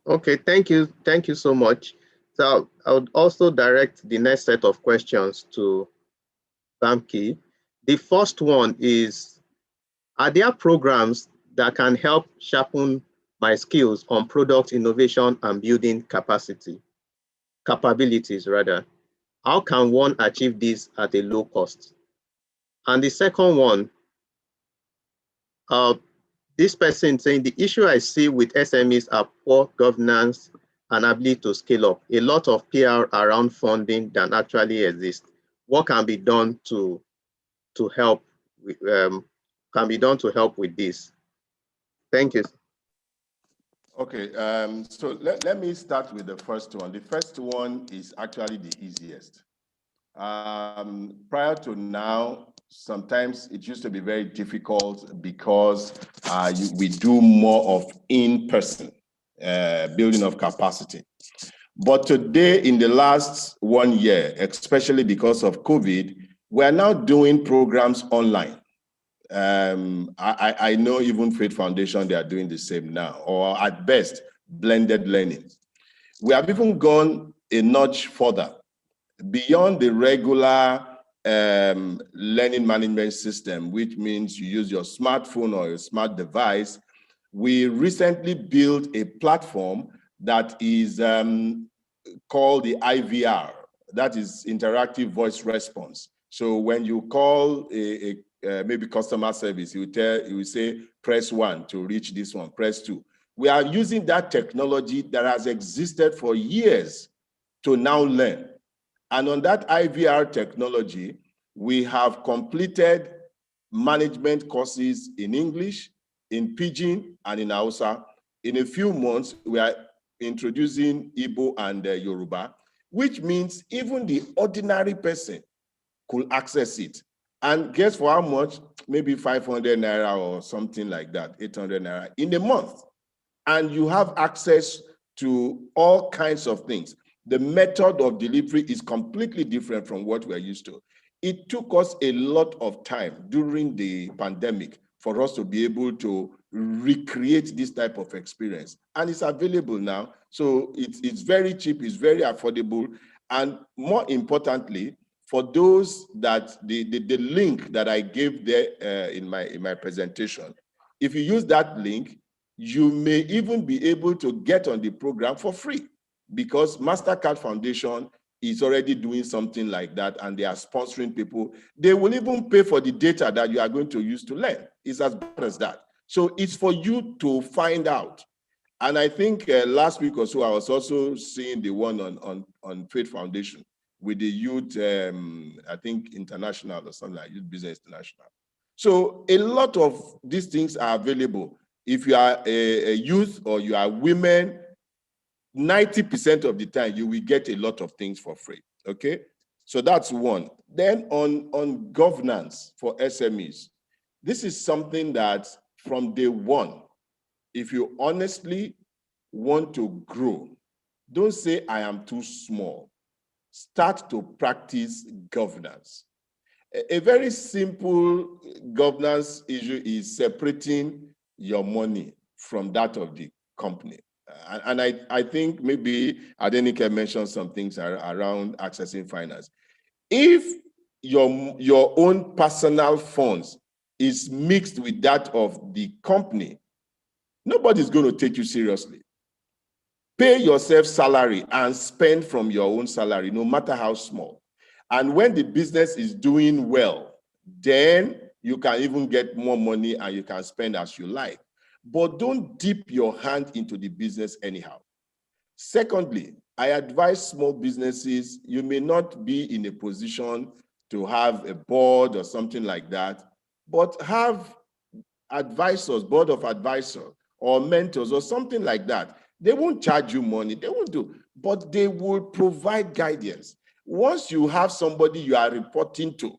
Okay, thank you. Thank you so much. So I would also direct the next set of questions to Bamki. The first one is, are there programs that can help sharpen my skills on product innovation and building capabilities rather? How can one achieve this at a low cost? And the second one, this person saying, the issue I see with SMEs are poor governance and ability to scale up. A lot of PR around funding that actually exists. What can be done to help with this? Thank you. Okay, so let me start with the first one. The first one is actually the easiest. Prior to now, sometimes it used to be very difficult because we do more of in-person building of capacity. But today, in the last 1 year, especially because of COVID, we're now doing programs online. I know even Faith Foundation, they are doing the same now, or at best, blended learning. We have even gone a notch further beyond the regular learning management system, which means you use your smartphone or your smart device. We recently built a platform that is called the IVR, that is interactive voice response. So when you call maybe customer service, you will say, press 1 to reach this one, press 2. We are using that technology that has existed for years to now learn. And on that IVR technology, we have completed management courses in English, in Pidgin, and in Hausa. In a few months, we are introducing Igbo and Yoruba, which means even the ordinary person could access it. And guess for how much? Maybe 500 naira or something like that, 800 naira in a month. And you have access to all kinds of things. The method of delivery is completely different from what we're used to. It took us a lot of time during the pandemic for us to be able to recreate this type of experience. And it's available now. So it's very cheap, it's very affordable. And more importantly, for those that the link that I gave there in my presentation, if you use that link, you may even be able to get on the program for free, because MasterCard Foundation is already doing something like that, and they are sponsoring people. They will even pay for the data that you are going to use to learn. It's as bad as that. So it's for you to find out. And I think last week or so, I was also seeing the one on Faith Foundation with the Youth, I think International or something like Youth Business International. So a lot of these things are available. If you are a youth or you are women, 90% of the time you will get a lot of things for free, okay? So that's one. Then on governance for SMEs, this is something that from day one, if you honestly want to grow, don't say I am too small. Start to practice governance. A very simple governance issue is separating your money from that of the company. And I think maybe Adenike mentioned some things around accessing finance. If your own personal funds is mixed with that of the company, nobody's going to take you seriously. Pay yourself salary and spend from your own salary, no matter how small. And when the business is doing well, then you can even get more money and you can spend as you like. But don't dip your hand into the business anyhow. Secondly, I advise small businesses, you may not be in a position to have a board or something like that, but have advisors, board of advisors or mentors or something like that. They won't charge you money, they won't do, but they will provide guidance. Once you have somebody you are reporting to,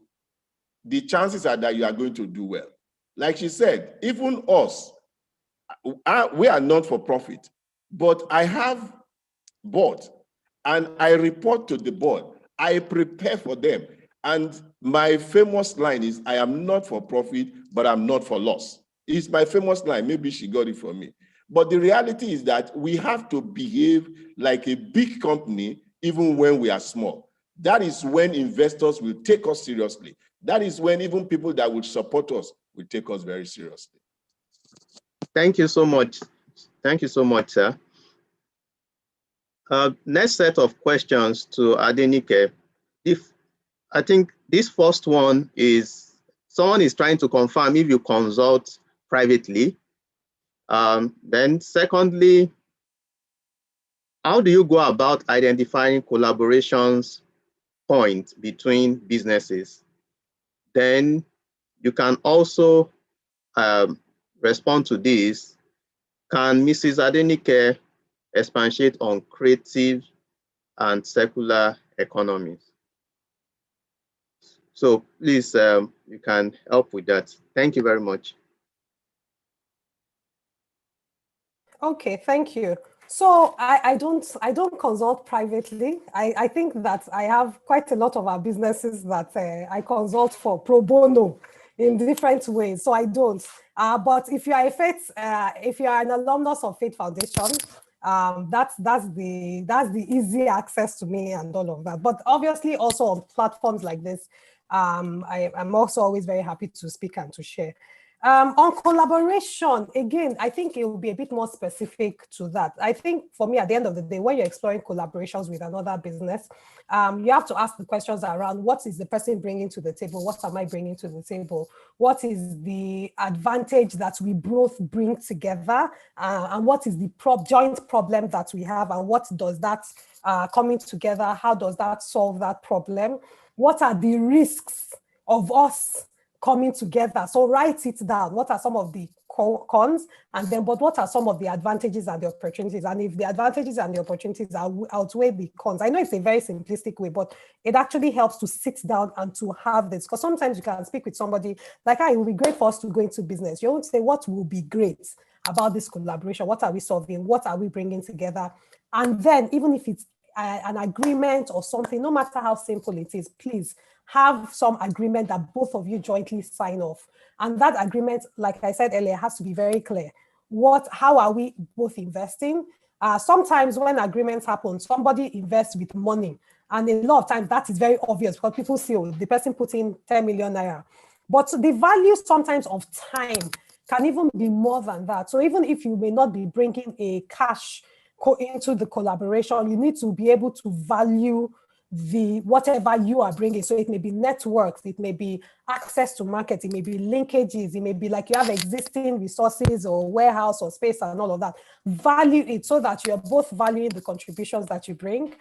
the chances are that you are going to do well. Like she said, even us, we are not for profit, but I have board and I report to the board. I prepare for them. And my famous line is, I am not for profit, but I'm not for loss. It's my famous line. Maybe she got it from me. But the reality is that we have to behave like a big company, even when we are small. That is when investors will take us seriously. That is when even people that would support us will take us very seriously. Thank you so much. Thank you so much, sir. Next set of questions to Adenike. I think this first one is, someone is trying to confirm if you consult privately. Then secondly, how do you go about identifying collaborations points between businesses? Then you can also respond to this. Can Mrs. Adenike expatiate on creative and circular economies? So please, you can help with that. Thank you very much. Okay, thank you. So I don't consult privately. I think that I have quite a lot of our businesses that I consult for pro bono in different ways. So I don't. But if you are if you are an alumnus of Faith Foundation, that's the easy access to me and all of that. But obviously also on platforms like this, I'm also always very happy to speak and to share. On collaboration, again, I think it will be a bit more specific to that. I think for me, at the end of the day, when you're exploring collaborations with another business, you have to ask the questions around what is the person bringing to the table? What am I bringing to the table? What is the advantage that we both bring together? And what is the joint problem that we have? And what does that coming together, how does that solve that problem? What are the risks of us coming together? So write it down. What are some of the cons? And then, but what are some of the advantages and the opportunities? And if the advantages and the opportunities outweigh the cons, I know it's a very simplistic way, but it actually helps to sit down and to have this. Because sometimes you can speak with somebody like, it will be great for us to go into business. You won't say, what will be great about this collaboration? What are we solving? What are we bringing together? And then even if it's an agreement or something, no matter how simple it is, please have some agreement that both of you jointly sign off. And that agreement, like I said earlier, has to be very clear. How are we both investing? Sometimes when agreements happen, somebody invests with money. And a lot of times that is very obvious because people see, the person put in 10 million naira. But the value sometimes of time can even be more than that. So even if you may not be bringing a cash into the collaboration, you need to be able to value whatever you are bringing. So it may be networks, it may be access to market, it may be linkages, it may be like you have existing resources or warehouse or space and all of that. Value it so that you're both valuing the contributions that you bring.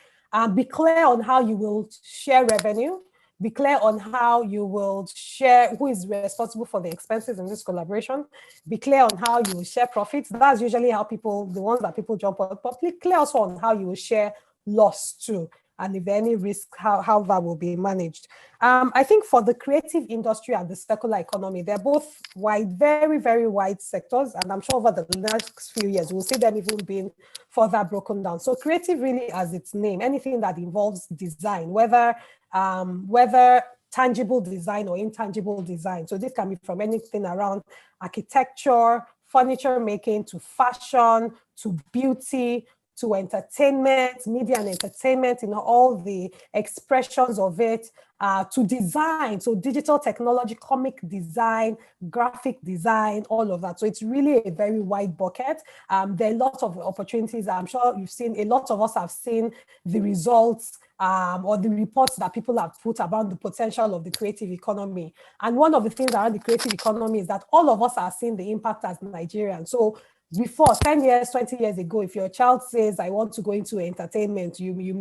Be clear on how you will share revenue. Be clear on how you will share, who is responsible for the expenses in this collaboration. Be clear on how you will share profits. That's usually how the ones that people jump on. But be clear also on how you will share loss too. And if there any risk, how that will be managed. I think for the creative industry and the circular economy, they're both wide, very, very wide sectors. And I'm sure over the next few years, we'll see them even being further broken down. So creative really, as its name, anything that involves design, whether tangible design or intangible design. So this can be from anything around architecture, furniture making, to fashion, to beauty, to entertainment, media and entertainment, all the expressions of it, to design, so digital technology, comic design, graphic design, all of that. So it's really a very wide bucket. There are lots of opportunities. I'm sure you've seen, a lot of us have seen the results or the reports that people have put about the potential of the creative economy. And one of the things around the creative economy is that all of us are seeing the impact as Nigerians. So before 10 years, 20 years ago, if your child says, I want to go into entertainment, you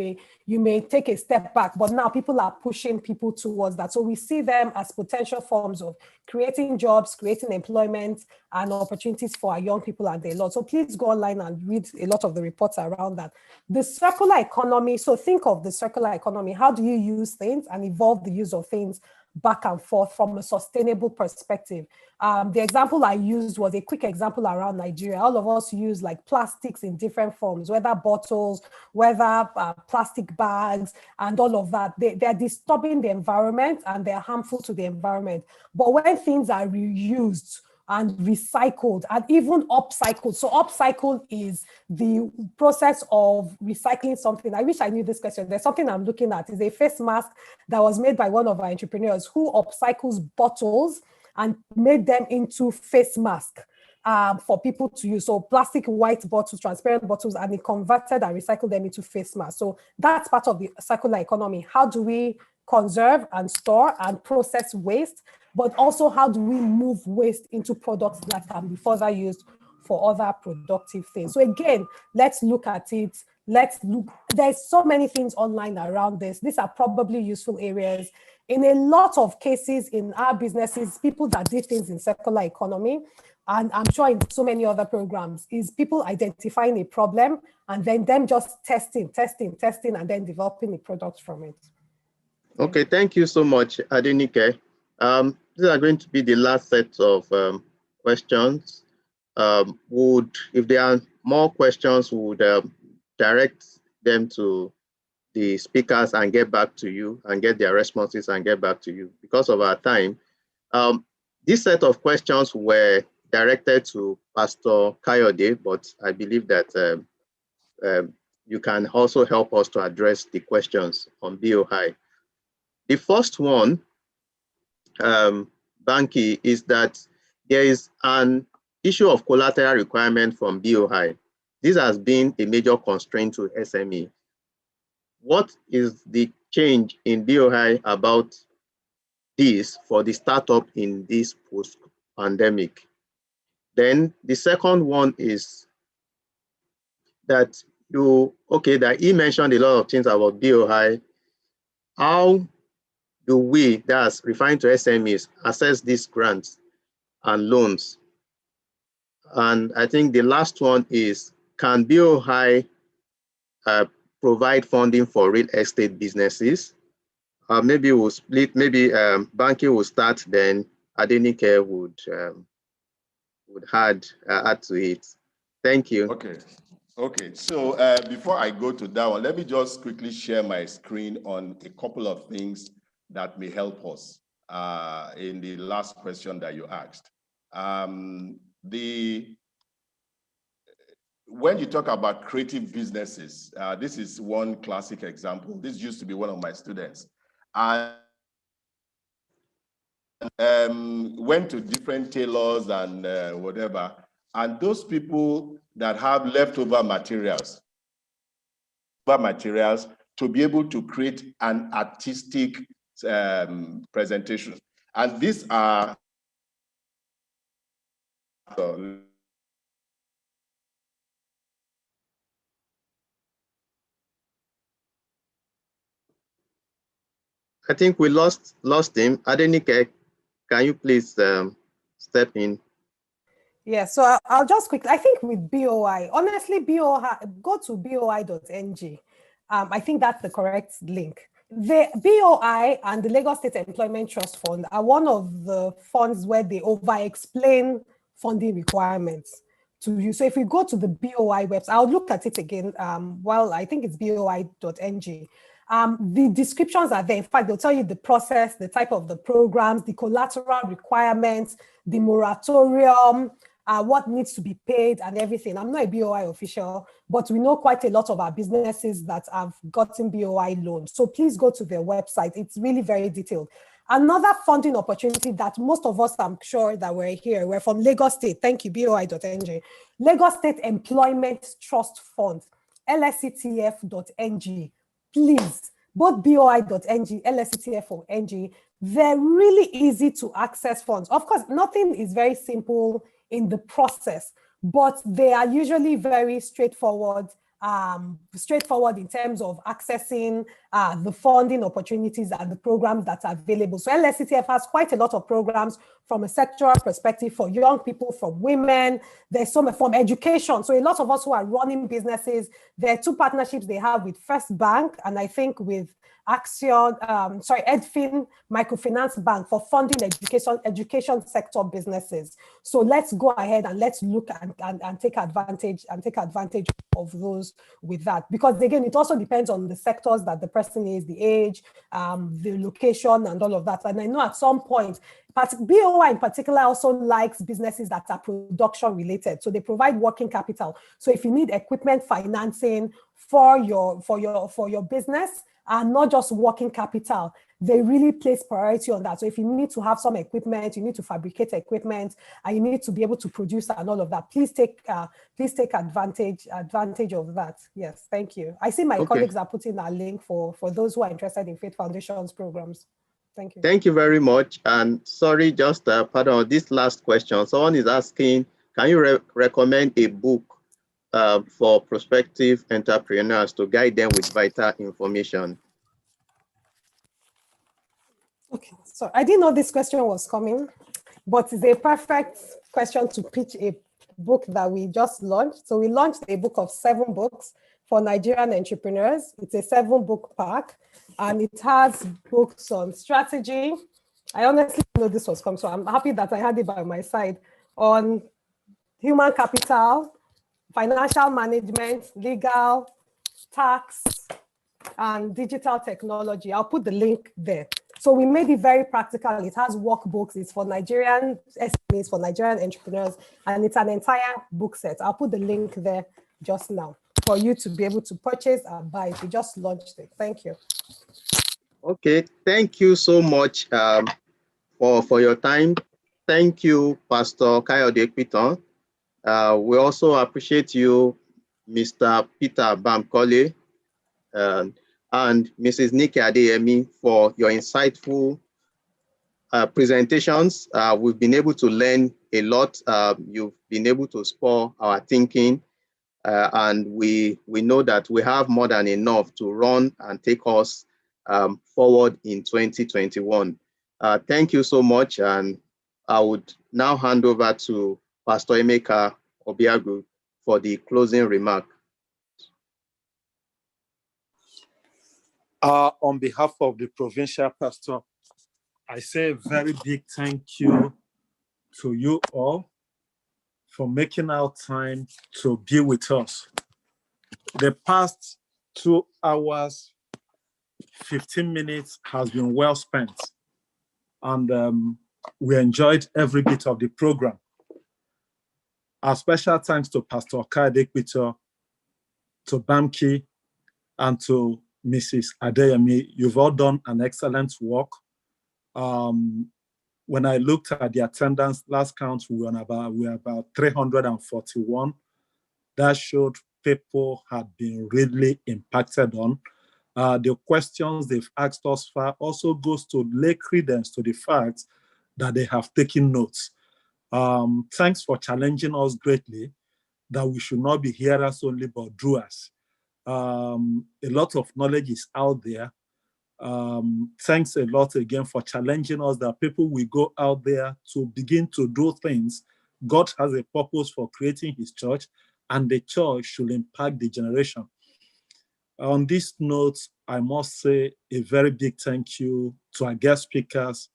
may take a step back, but now people are pushing people towards that. So we see them as potential forms of creating jobs, creating employment and opportunities for our young people, and a lot. So please go online and read a lot of the reports around that. The circular economy, so think of the circular economy. How do you use things and evolve the use of things back and forth from a sustainable perspective? The example I used was a quick example around Nigeria. All of us use like plastics in different forms, whether bottles, whether plastic bags, and all of that. They're disturbing the environment and they're harmful to the environment. But when things are reused and recycled and even upcycled. So upcycle is the process of recycling something. I wish I knew this question. There's something I'm looking at. It's a face mask that was made by one of our entrepreneurs who upcycles bottles and made them into face mask for people to use. So plastic white bottles, transparent bottles, and he converted and recycled them into face masks. So that's part of the circular economy. How do we conserve and store and process waste, but also how do we move waste into products that can be further used for other productive things? So again, let's look at it. There's so many things online around this. These are probably useful areas. In a lot of cases in our businesses, people that did things in circular economy, and I'm sure in so many other programs, is people identifying a problem and then them just testing, and then developing a product from it. Okay, thank you so much, Adenike. These are going to be the last set of questions. If there are more questions, we would direct them to the speakers and get back to you and get their responses and get back to you. Because of our time, this set of questions were directed to Pastor Kayode, but I believe that you can also help us to address the questions on BOI. The first one Banky, is that there is an issue of collateral requirement from BOI. This has been a major constraint to SME. What is the change in BOI about this for the startup in this post-pandemic? Then the second one is that that he mentioned a lot of things about BOI. How do we, that's referring to SMEs, access these grants and loans? And I think the last one is, can BOI provide funding for real estate businesses? Maybe we'll split, maybe Banky will start, then Adenike would add to it. Thank you. Okay. So before I go to that one, let me just quickly share my screen on a couple of things that may help us in the last question that you asked. When you talk about creative businesses, this is one classic example. This used to be one of my students. And went to different tailors and whatever. And those people that have leftover materials to be able to create an artistic presentation. And these are I think we lost him. Adenike, can you please step in? Yeah, so I'll just quickly, I think with BOI, honestly, go to boi.ng. I think that's the correct link. The BOI and the Lagos State Employment Trust Fund are one of the funds where they over-explain funding requirements to you. So if we go to the BOI website, I'll look at it again. Well, I think it's boi.ng. The descriptions are there. In fact, they'll tell you the process, the type of the programs, the collateral requirements, the moratorium, what needs to be paid and everything. I'm not a BOI official, but we know quite a lot of our businesses that have gotten BOI loans. So please go to their website. It's really very detailed. Another funding opportunity that most of us, I'm sure that we're from Lagos State. Thank you, boi.ng. Lagos State Employment Trust Fund, lsctf.ng. Please, both boi.ng, lsctf.ng, they're really easy to access funds. Of course, nothing is very simple in the process, but they are usually very straightforward in terms of accessing the funding opportunities and the programs that are available. So LSCTF has quite a lot of programs from a sectoral perspective for young people, from women. There's some from education. So a lot of us who are running businesses, there are two partnerships they have with First Bank and I think with Edfin Microfinance Bank for funding education sector businesses. So let's go ahead and let's look and take advantage of those with that. Because again, it also depends on the sectors that the person is, the age, the location and all of that. And I know at some point, BOI in particular also likes businesses that are production related. So they provide working capital. So if you need equipment financing for your business, and not just working capital, they really place priority on that. So if you need to have some equipment, you need to fabricate equipment, and you need to be able to produce and all of that, please take advantage of that. Yes, thank you. I see my colleagues are putting a link for those who are interested in Faith Foundation's programs. Thank you. Thank you very much. And sorry, just pardon this last question. Someone is asking, can you recommend a book for prospective entrepreneurs to guide them with vital information? Okay, so I didn't know this question was coming, but it's a perfect question to pitch a book that we just launched. So we launched a book of 7 books for Nigerian entrepreneurs. It's a 7-book pack, and it has books on strategy. I honestly didn't know this was coming, so I'm happy that I had it by my side, on human capital, financial management, legal, tax, and digital technology. I'll put the link there. So we made it very practical. It has workbooks. It's for Nigerian SMEs, for Nigerian entrepreneurs, and it's an entire book set. I'll put the link there just now for you to be able to purchase and buy it. We just launched it. Thank you. Okay, thank you so much for your time. Thank you, Pastor Kayode Piton. We also appreciate you, Mr. Peter Bamkole, and Mrs. Nikki Adeyemi for your insightful presentations. We've been able to learn a lot. You've been able to spur our thinking, and we know that we have more than enough to run and take us forward in 2021. Thank you so much, and I would now hand over to Pastor Emeka Obiagu for the closing remark. On behalf of the provincial pastor, I say a very big thank you to you all for making our time to be with us. The past 2 hours, 15 minutes has been well spent, and we enjoyed every bit of the program. Our special thanks to Pastor Kayode Piton, to Bamki, and to Mrs. Adeyemi. You've all done an excellent work. When I looked at the attendance, last count, we were about 341. That showed people had been really impacted on. The questions they've asked us far also goes to lay credence to the fact that they have taken notes. Thanks for challenging us greatly that we should not be hearers only, but doers. A lot of knowledge is out there. Thanks a lot again for challenging us that people will go out there to begin to do things. God has a purpose for creating his church, and the church should impact the generation. On this note, I must say a very big thank you to our guest speakers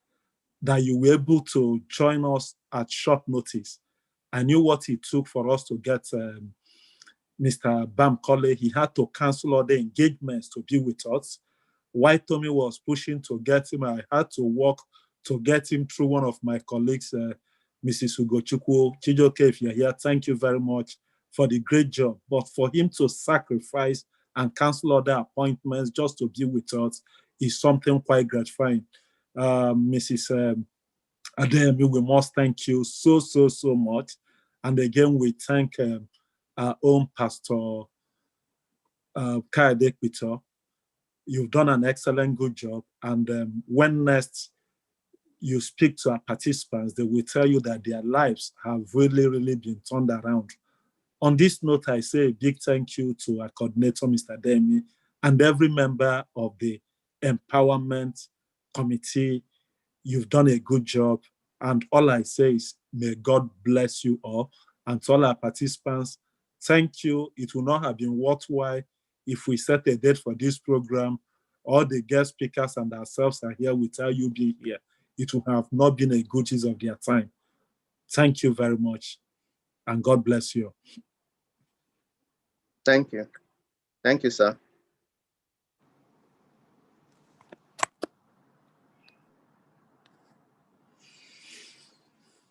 that you were able to join us at short notice. I knew what it took for us to get Mr. Bamkole. He had to cancel all the engagements to be with us. While Tommy was pushing to get him, I had to work to get him through one of my colleagues, Mrs. Ugochukwu. Chijoke, if you're here, thank you very much for the great job. But for him to sacrifice and cancel other appointments just to be with us is something quite gratifying. Mrs. Adeyemi, we must thank you so much. And again, we thank our own Pastor Kayode Piton. You've done an excellent good job. And when next you speak to our participants, they will tell you that their lives have really been turned around. On this note, I say a big thank you to our coordinator, Mr. Adeyemi, and every member of the Empowerment Committee. You've done a good job. And all I say is, may God bless you all. And to all our participants, thank you. It would not have been worthwhile if we set a date for this program. All the guest speakers and ourselves are here without you being here. It would have not been a good use of their time. Thank you very much. And God bless you. Thank you. Thank you, sir.